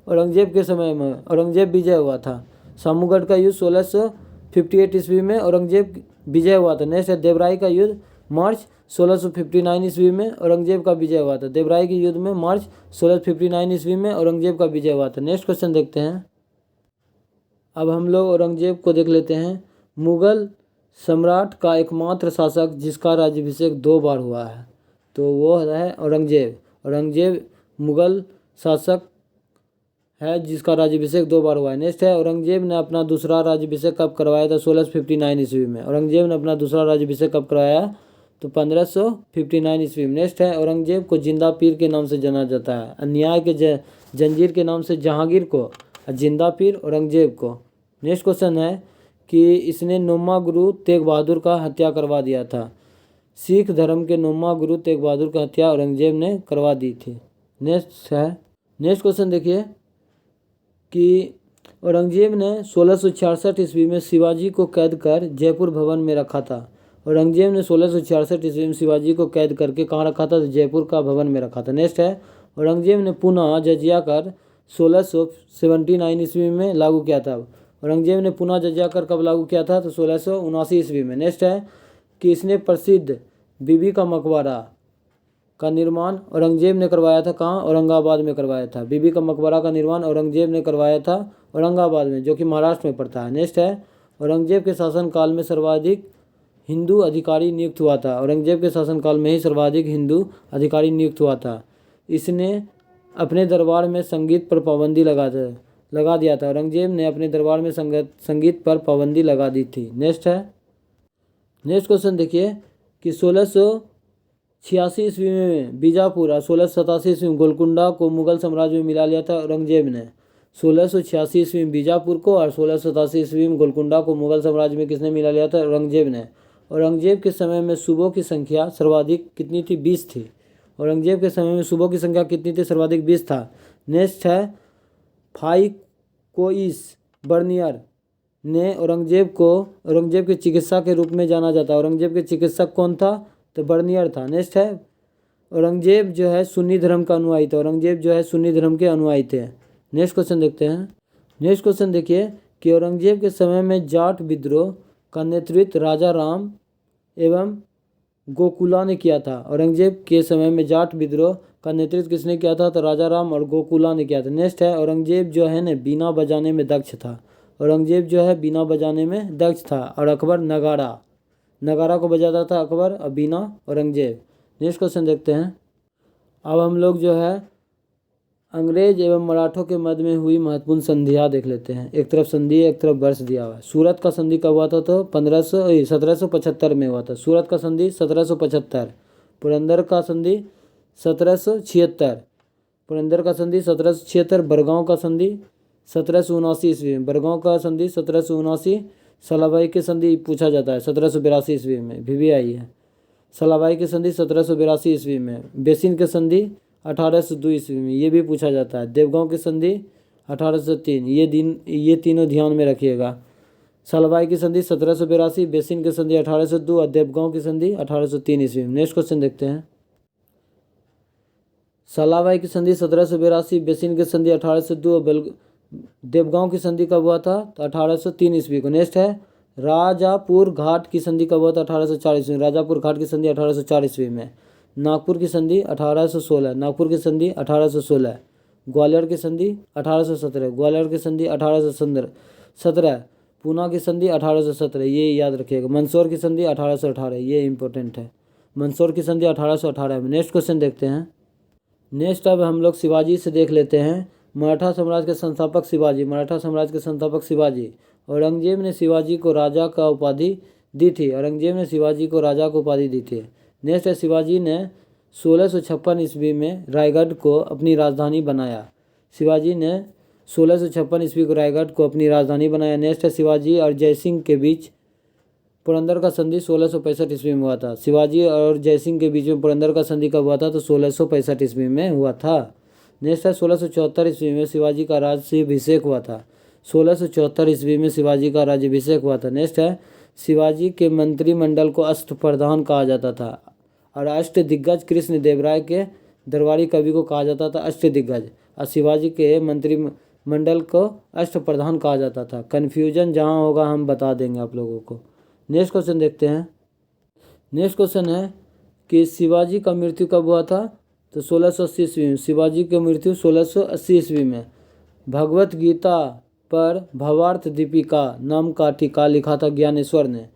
औरंगजेब के समय में औरंगजेब विजय हुआ था। सामूगढ़ का युद्ध 1658 ईस्वी में औरंगजेब विजय हुआ था। नेक्स्ट है, देवराई का युद्ध मार्च 1659 ईस्वी में औरंगजेब का विजय हुआ था। देवराई के युद्ध में मार्च 1659 ईस्वी में औरंगजेब का विजय हुआ था। नेक्स्ट क्वेश्चन देखते हैं। अब हम लोग औरंगजेब को देख लेते हैं। मुगल सम्राट का एकमात्र शासक जिसका राज्याभिषेक 2 बार हुआ है, तो वो है औरंगजेब। औरंगजेब मुगल शासक है जिसका राज्याभिषेक 2 बार हुआ है। नेक्स्ट है, औरंगजेब ने अपना दूसरा राज्याभिषेक कब करवाया था, 1659 ईस्वी में। औरंगजेब ने अपना दूसरा राज्याभिषेक कब करवाया, तो 1559 ईस्वी में। नेक्स्ट है, औरंगजेब को जिंदा पीर के नाम से जाना जाता है। अन्याय के जंजीर के नाम से जहांगीर को, और जिंदा पीर औरंगजेब को। नेक्स्ट क्वेश्चन है कि इसने नौमा गुरु तेग बहादुर का हत्या करवा दिया था। सिख धर्म के नौमा गुरु तेग बहादुर का हत्या औरंगजेब ने करवा दी थी। नेक्स्ट क्वेश्चन देखिए कि औरंगजेब ने 1666 ईस्वी में शिवाजी को कैद कर जयपुर भवन में रखा था। औरंगजेब ने 1666 ईस्वी में शिवाजी को कैद करके कहाँ रखा था, तो जयपुर का भवन में रखा था। नेक्स्ट है, औरंगजेब ने पुनः जजिया कर 1679 ईस्वी में लागू किया था। औरंगजेब ने पुनः जजिया कर कब लागू किया था, तो 1679 ईस्वी में। नेक्स्ट है कि इसने प्रसिद्ध बीबी का मकबरा का निर्माण औरंगजेब ने करवाया था। कहाँ, औरंगाबाद में करवाया था। बीबी का मकबरा का निर्माण औरंगजेब ने करवाया था औरंगाबाद में, जो कि महाराष्ट्र में पड़ता है। नेक्स्ट है, औरंगजेब के शासनकाल में सर्वाधिक हिंदू अधिकारी नियुक्त हुआ था। औरंगजेब के शासनकाल में ही सर्वाधिक हिंदू अधिकारी नियुक्त हुआ था। इसने अपने दरबार में संगीत पर पाबंदी लगा दिया था। औरंगजेब ने अपने दरबार में संगीत पर पाबंदी लगा दी थी। नेक्स्ट है, नेक्स्ट क्वेश्चन देखिए कि 1686 ईस्वी में बीजापुर और 1687 ईस्वी में गोलकुंडा को मुगल साम्राज्य में मिला लिया था औरंगजेब ने। 1686 ईस्वी में बीजापुर को और 1687 ईस्वी में गोलकुंडा को मुगल साम्राज्य में किसने मिला लिया था? औरंगजेब ने। औरंगजेब के समय में सूबों की संख्या सर्वाधिक कितनी थी? 20 थी। औरंगजेब के समय में सूबों की संख्या कितनी थी? सर्वाधिक 20 था। नेक्स्ट है फाइकोइस बर्नियर ने औरंगजेब के चिकित्सा के रूप में जाना जाता है। औरंगजेब के चिकित्सक कौन था? तो बर्नियर था। नेक्स्ट है औरंगजेब जो है सुन्नी धर्म का अनुयायी था। औरंगजेब जो है सुन्नी धर्म के अनुयायी थे। नेक्स्ट क्वेश्चन देखते हैं। नेक्स्ट क्वेश्चन देखिए कि औरंगजेब के समय में जाट विद्रोह का नेतृत्व राजा राम एवं गोकुला ने किया था। औरंगजेब के समय में जाट विद्रोह का नेतृत्व किसने किया था? तो राजा राम और गोकुला ने किया था। नेक्स्ट है औरंगजेब जो है ना बीना बजाने में दक्ष था। औरंगजेब जो है बीना बजाने में दक्ष था। और अकबर नगारा को बजाता था अकबर और बीना औरंगजेब। नेक्स्ट क्वेश्चन देखते हैं। अब हम लोग जो है अंग्रेज एवं मराठों के मध्य में हुई महत्वपूर्ण संधियाँ देख लेते हैं। एक तरफ संधि एक तरफ वर्ष दिया हुआ है। सूरत का संधि कब हुआ था? तो 1775 में हुआ था। सूरत का संधि 1775। पुरंदर का संधि 1776। पुरंदर का संधि 1776। बरगांव का संधि 1779 ईस्वी में। बरगांव का संधि 1779। सलाबाई की संधि पूछा जाता है 1782 ईस्वी में, भी आई है। सलाबाई की संधि 1782 ईस्वी में। बेसिन की संधि 1802 ईस्वी में, ये भी पूछा जाता है। देवगांव की संधि 1803। ये तीनों ध्यान में रखिएगा। सलाबाई की संधि 1782, बेसिन की संधि 1802 और देवगांव की संधि 1803 ईस्वी में। नेक्स्ट क्वेश्चन देखते हैं। सलाबाई की संधि 1782, बेसिन की संधि 1802 और देवगांव की संधि कब हुआ था? तो 1803 ईस्वी को। नेक्स्ट है राजापुर घाट की संधि कब हुआ था? 1804 ईस्वी में। राजापुर घाट की संधि 1804 ईस्वी में। नागपुर की संधि 1816। नागपुर की संधि 1816। ग्वालियर की संधि 1817। ग्वालियर की संधि 1817। पूना की संधि 1817, ये याद रखिएगा। मंदसौर की संधि 1818, ये इंपॉर्टेंट है। मंदसौर की संधि 1818 में। नेक्स्ट क्वेश्चन देखते हैं। नेक्स्ट अब हम लोग शिवाजी से देख लेते हैं। मराठा साम्राज्य के संस्थापक शिवाजी। मराठा साम्राज्य के संस्थापक शिवाजी। औरंगजेब ने शिवाजी को राजा का उपाधि दी थी। औरंगजेब ने शिवाजी को राजा को उपाधि दी थी। नेक्स्ट है शिवाजी ने 1656 ईस्वी में रायगढ़ को अपनी राजधानी बनाया। शिवाजी ने 1656 ईस्वी को रायगढ़ को अपनी राजधानी बनाया। नेक्स्ट है शिवाजी और जयसिंह के बीच पुरंदर का संधि 1665 ईस्वी में हुआ था। शिवाजी और जयसिंह के बीच में पुरंदर का संधि कब हुआ था? तो 1665 ईस्वी में हुआ था। नेक्स्ट है 1674 ईस्वी में शिवाजी का राज्याभिषेक हुआ था। 1674 ईस्वी में शिवाजी का राज्याभिषेक हुआ था। नेक्स्ट है शिवाजी के मंत्रिमंडल को अष्टप्रधान कहा जाता था और अष्टदिग्गज कृष्ण देव राय के दरबारी कवि को कहा जाता था अष्टदिग्गज, और शिवाजी के मंत्रिमंडल को अष्टप्रधान कहा जाता था। कन्फ्यूजन जहाँ होगा हम बता देंगे आप लोगों को। नेक्स्ट क्वेश्चन देखते हैं। नेक्स्ट क्वेश्चन है कि शिवाजी का मृत्यु कब हुआ था? तो 1680 ईस्वी में। शिवाजी की मृत्यु 1680 ईस्वी में। भगवत गीता पर भवार्थ दीपिका नाम का टीका लिखा था ज्ञानेश्वर ने।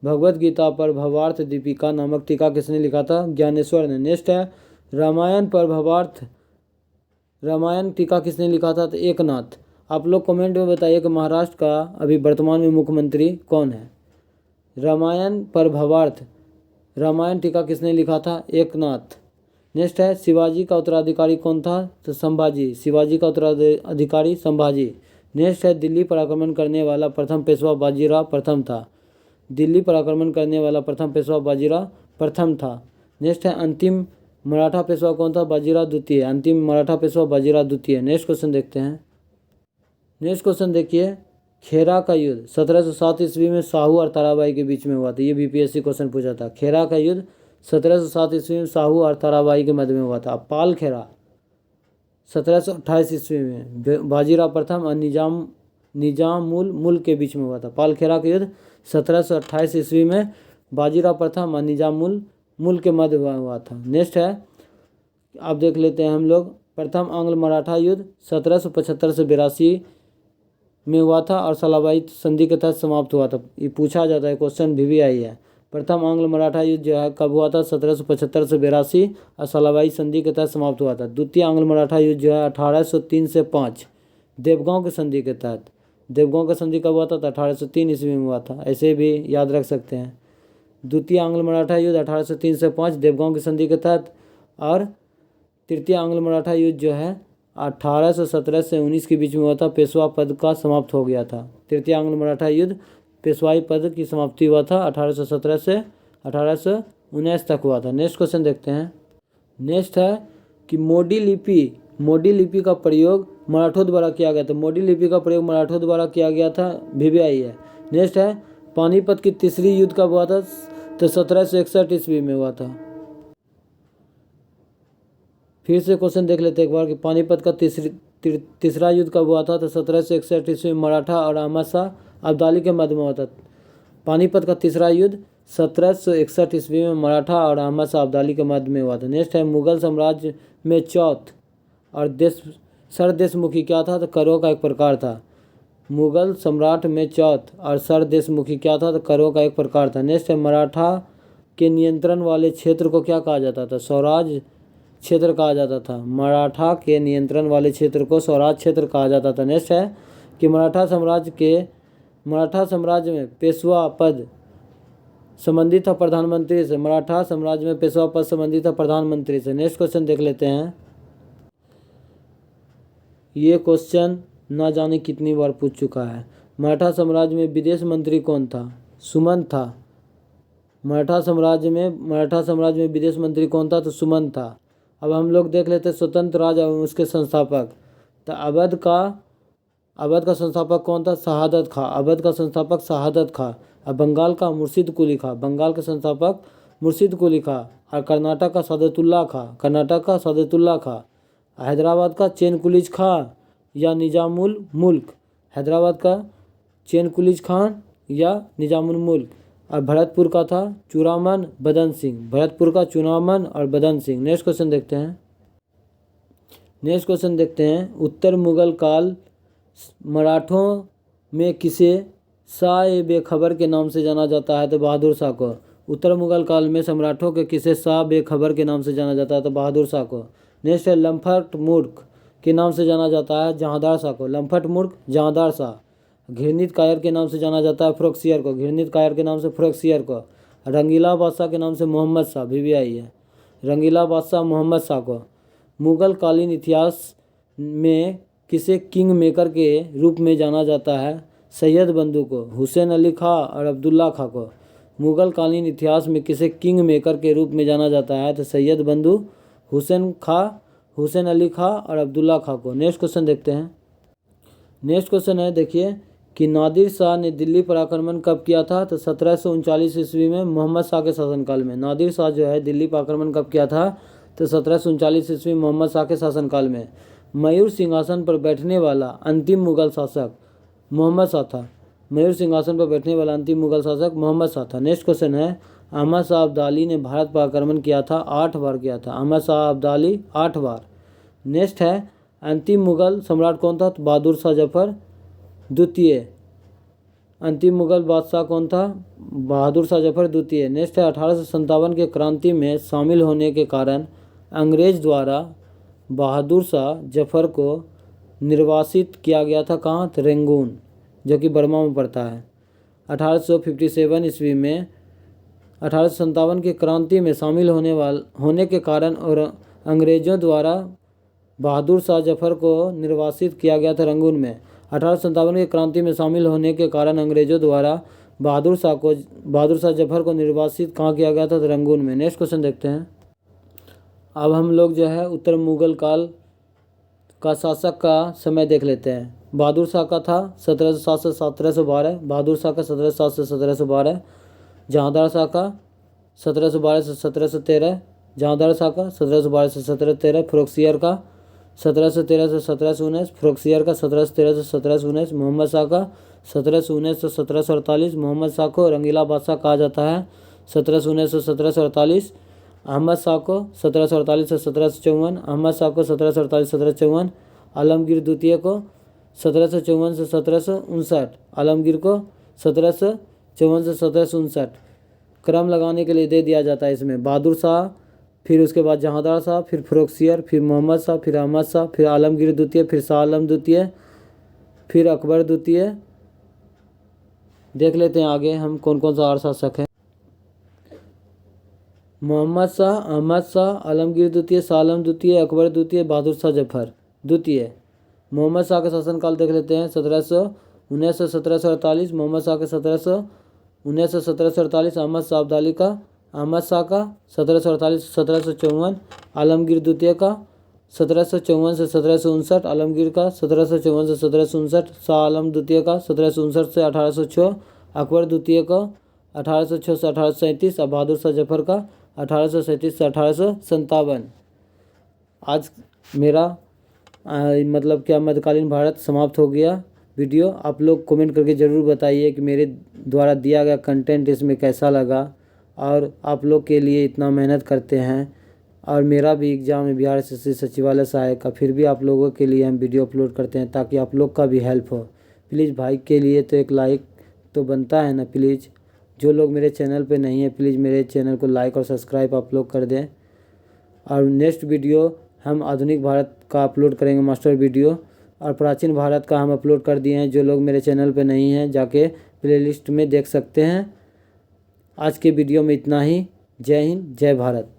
भगवत गीता पर भवार्थ दीपिका नामक टीका किसने लिखा था? ज्ञानेश्वर ने। नेक्स्ट है रामायण टीका किसने लिखा था? तो एकनाथ। आप लोग कमेंट में बताइए कि महाराष्ट्र का अभी वर्तमान में मुख्यमंत्री कौन है? रामायण टीका किसने लिखा था? एकनाथ। नेक्स्ट है शिवाजी का उत्तराधिकारी कौन था? तो संभाजी। शिवाजी का उत्तराधिकारी संभाजी। नेक्स्ट है दिल्ली पर आक्रमण करने वाला प्रथम पेशवा बाजीराव प्रथम था। दिल्ली पर आक्रमण करने वाला प्रथम पेशवा बाजीराव प्रथम था। नेक्स्ट है अंतिम मराठा पेशवा कौन था? बाजीराव द्वितीय। अंतिम मराठा पेशवा बाजीराव द्वितीय। नेक्स्ट क्वेश्चन देखते हैं। नेक्स्ट क्वेश्चन देखिए। खेरा का युद्ध 1707 ईस्वी में साहू और ताराबाई के बीच में हुआ था। ये बीपीएससी क्वेश्चन पूछा था। खेरा का युद्ध 1707 ईस्वी में साहू और ताराबाई के मध्य में हुआ था। पाल खेरा 1728 ईस्वी में बाजीराव प्रथम और निजामुल मुल्क के बीच में हुआ था। पाल खेरा का युद्ध 1728 ईस्वी में बाजीराव प्रथम और निजामुल मुल्क के मध्य में हुआ था। नेक्स्ट है आप देख लेते हैं हम लोग। प्रथम आंग्ल मराठा युद्ध 1775 से 82 में हुआ था और सलाबाई संधि के तहत समाप्त हुआ था। ये पूछा जाता है, क्वेश्चन भी आई है। प्रथम आंग्ल मराठा युद्ध जो है कब हुआ था? 1775 से 82 और सलाबाई संधि के तहत समाप्त हुआ था। द्वितीय आंग्ल मराठा युद्ध जो है 1803 से 5 देवगांव की संधि के तहत। देवगांव का संधि कब हुआ था? तो 1803 ईस्वी में हुआ था। ऐसे भी याद रख सकते हैं। द्वितीय आंग्ल मराठा युद्ध 1803 से 5 देवगांव की संधि के तहत, और तृतीय आंग्ल मराठा युद्ध जो है 1817 से 19 के बीच में हुआ था। पेशवा पद का समाप्त हो गया था। तृतीय आंग्ल मराठा युद्ध पेशवाई पद की समाप्ति हुआ था 1817 से 1819 तक हुआ था। नेक्स्ट क्वेश्चन देखते हैं। नेक्स्ट है कि मोडी लिपि का प्रयोग मराठों द्वारा किया गया था। मोडी लिपि का प्रयोग मराठों द्वारा किया गया था, VVI है। नेक्स्ट है पानीपत की तीसरी युद्ध कब हुआ था? तो 1761 ईस्वी में हुआ था। फिर से क्वेश्चन देख लेते हैं एक बार कि पानीपत का तीसरा युद्ध कब हुआ था? तो 1761 ईस्वी में मराठा और अहमद शाह अब्दाली के मध्य में हुआ था। पानीपत का तीसरा युद्ध 1761 ईस्वी में मराठा और अहमद शाह अब्दाली के मध्य में हुआ था। नेक्स्ट है मुगल साम्राज्य में चौथ और सरदेशमुखी क्या था? तो करों का एक प्रकार था। मुगल सम्राट में चौथ और सरदेशमुखी क्या था? तो करों का एक प्रकार था। नेक्स्ट है मराठा के नियंत्रण वाले क्षेत्र को क्या कहा जाता था? स्वराज क्षेत्र कहा जाता था। मराठा के नियंत्रण वाले क्षेत्र को स्वराज क्षेत्र कहा जाता था। नेक्स्ट है कि मराठा साम्राज्य में पेशवा पद संबंधित था प्रधानमंत्री से। मराठा साम्राज्य में पेशवा पद संबंधित था प्रधानमंत्री से। नेक्स्ट क्वेश्चन देख लेते हैं। ये क्वेश्चन ना जाने कितनी बार पूछ चुका है। मराठा साम्राज्य में विदेश मंत्री कौन था? सुमंत था। मराठा साम्राज्य में विदेश मंत्री कौन था? तो सुमंत था। अब हम लोग देख लेते हैं स्वतंत्र राज्य एवं उसके संस्थापक। तो अवध का संस्थापक कौन था? शहादत खां। अवध का संस्थापक शहादत खां। अब बंगाल का मुर्शिद कुली खां। बंगाल के संस्थापक मुर्शिद कुली खां। और कर्नाटक का सादतुल्ला खां। हैदराबाद का चैन कुलीज खां या निजामुल मुल्क। हैदराबाद का चैन कुलीज खान या निजामुल मुल्क। और भरतपुर का था चूड़ामन बदन सिंह। भरतपुर का चूड़ामन और बदन सिंह। नेक्स्ट क्वेश्चन देखते हैं। उत्तर मुगल काल मराठों में किसे शाह बेखबर के नाम से जाना जाता है? तो बहादुर शाह को। उत्तर मुगल काल में सम्राटों के किसे शाह बेखबर के नाम से जाना जाता है? तो बहादुर शाह को। नेक्स्ट है लम्फट मूर्ख के नाम से जाना जाता है जहांदार शाह को। लम्फट मूर्ख जहांदार शाह। घृणित कायर के नाम से जाना जाता है फ़रोख्सियर को। घृणित कायर के नाम से फ़रोख्सियर को। रंगीला बादशाह के नाम से मोहम्मद शाह। VVI है। रंगीला बादशाह मोहम्मद शाह को। मुगल कालीन इतिहास में किसे किंग मेकर के रूप में जाना जाता है? सैयद बंधु को। हुसैन अली खां और अब्दुल्ला खां को। मुगल कालीन इतिहास में किसे किंग मेकर के रूप में जाना जाता है? तो सैयद बंधु, हुसैन अली खां और अब्दुल्ला खां को। नेक्स्ट क्वेश्चन देखते हैं। नेक्स्ट क्वेश्चन है देखिए कि नादिर शाह ने दिल्ली पर आक्रमण कब किया था? तो 1739 ईस्वी में मोहम्मद शाह के शासनकाल में। नादिर शाह जो है दिल्ली पर आक्रमण कब किया था? तो 1739 ईस्वी मोहम्मद शाह के शासनकाल में। मयूर सिंहासन पर बैठने वाला अंतिम मुगल शासक मोहम्मद शाह था। मयूर सिंहासन पर बैठने वाला अंतिम मुगल शासक मोहम्मद शाह था। नेक्स्ट क्वेश्चन है अहमद शाह अब्दाली ने भारत पर आक्रमण किया था 8 बार किया था। अहमद शाह अब्दाली 8 बार। नेक्स्ट है अंतिम मुगल सम्राट कौन था? तो बहादुर शाह जफर द्वितीय। अंतिम मुगल बादशाह कौन था? बहादुर शाह जफर द्वितीय। नेक्स्ट है 1857 के क्रांति में शामिल होने के कारण अंग्रेज द्वारा बहादुर शाह जफर को निर्वासित किया गया था कहाँ? तो रेंगून, जो कि बर्मा में पड़ता है। 1857 ईस्वी में 1857 की क्रांति में शामिल होने के कारण और अंग्रेज़ों द्वारा बहादुर शाह जफर को निर्वासित किया गया था रंगून में। 1857 की क्रांति में शामिल होने के कारण अंग्रेज़ों द्वारा बहादुर शाह जफर को निर्वासित कहाँ किया गया था? तो रंगून में। नेक्स्ट क्वेश्चन देखते हैं। अब हम लोग जो है उत्तर मुगल काल का शासक का समय देख लेते हैं। बहादुर शाह का था 1707 से 1712। बहादुर शाह का 1707 से 1712। जहांदार शाह का 1712 से 1713। जहांदार शाह का 1712 से 1713। फ़रोख्सियर का 1713 से 1719। फ़रोख्सियर का 1713 से 1719। मोहम्मद शाह का 1719 से 1748। मोहम्मद शाह को रंगीला बादशाह कहा जाता है 1719 से 1748। अहमद शाह को 1748 से 1754। अहमद शाह को 1748 से 1754। आलमगीर द्वितीय को 1754 से 1759। आलमगीर को 1754 से 1759। क्रम लगाने के लिए दे दिया जाता है इसमें। बहादुर शाह, फिर उसके बाद जहांदार शाह, फिर फ़रोख्सियर, फिर मोहम्मद शाह, फिर अहमद शाह, फिर आलमगीर द्वितीय, फिर शाह आलम द्वितीय, फिर अकबर द्वितीय। देख लेते हैं आगे हम कौन कौन सा और शासक है। मोहम्मद शाह, अहमद शाह, आलमगीर द्वितीय, शाह आलम द्वितीय, अकबर द्वितीय, बहादुर शाह जफर द्वितीय। मोहम्मद शाह का शासनकाल देख लेते हैं 1719 से 1748। मोहम्मद शाह के 1719 से 1748। अहमद शाह अब्दाली का, अहमद शाह का 1748 से 1754। आलमगीर द्वितीय का 1754 से 1759। आलमगीर का 1754 से 1759। शाह आलम द्वितीय का 1759 से 1806। अकबर द्वितीय का 1806 से 1837। और बहादुर शाह जफर का 1837 से 1857। आज मेरा मतलब क्या मध्यकालीन भारत समाप्त हो गया वीडियो। आप लोग कमेंट करके ज़रूर बताइए कि मेरे द्वारा दिया गया कंटेंट इसमें कैसा लगा। और आप लोग के लिए इतना मेहनत करते हैं और मेरा भी एग्ज़ाम है बिहार एसएससी सचिवालय सहायक का, फिर भी आप लोगों के लिए हम वीडियो अपलोड करते हैं ताकि आप लोग का भी हेल्प हो। प्लीज़ भाई के लिए तो एक लाइक तो बनता है ना। प्लीज़ जो लोग मेरे चैनल पे नहीं है प्लीज़ मेरे चैनल को लाइक और सब्सक्राइब आप लोग कर दें। और नेक्स्ट वीडियो हम आधुनिक भारत का अपलोड करेंगे मास्टर वीडियो। और प्राचीन भारत का हम अपलोड कर दिए हैं, जो लोग मेरे चैनल पे नहीं हैं जाके प्लेलिस्ट में देख सकते हैं। आज के वीडियो में इतना ही। जय हिंद, जय भारत।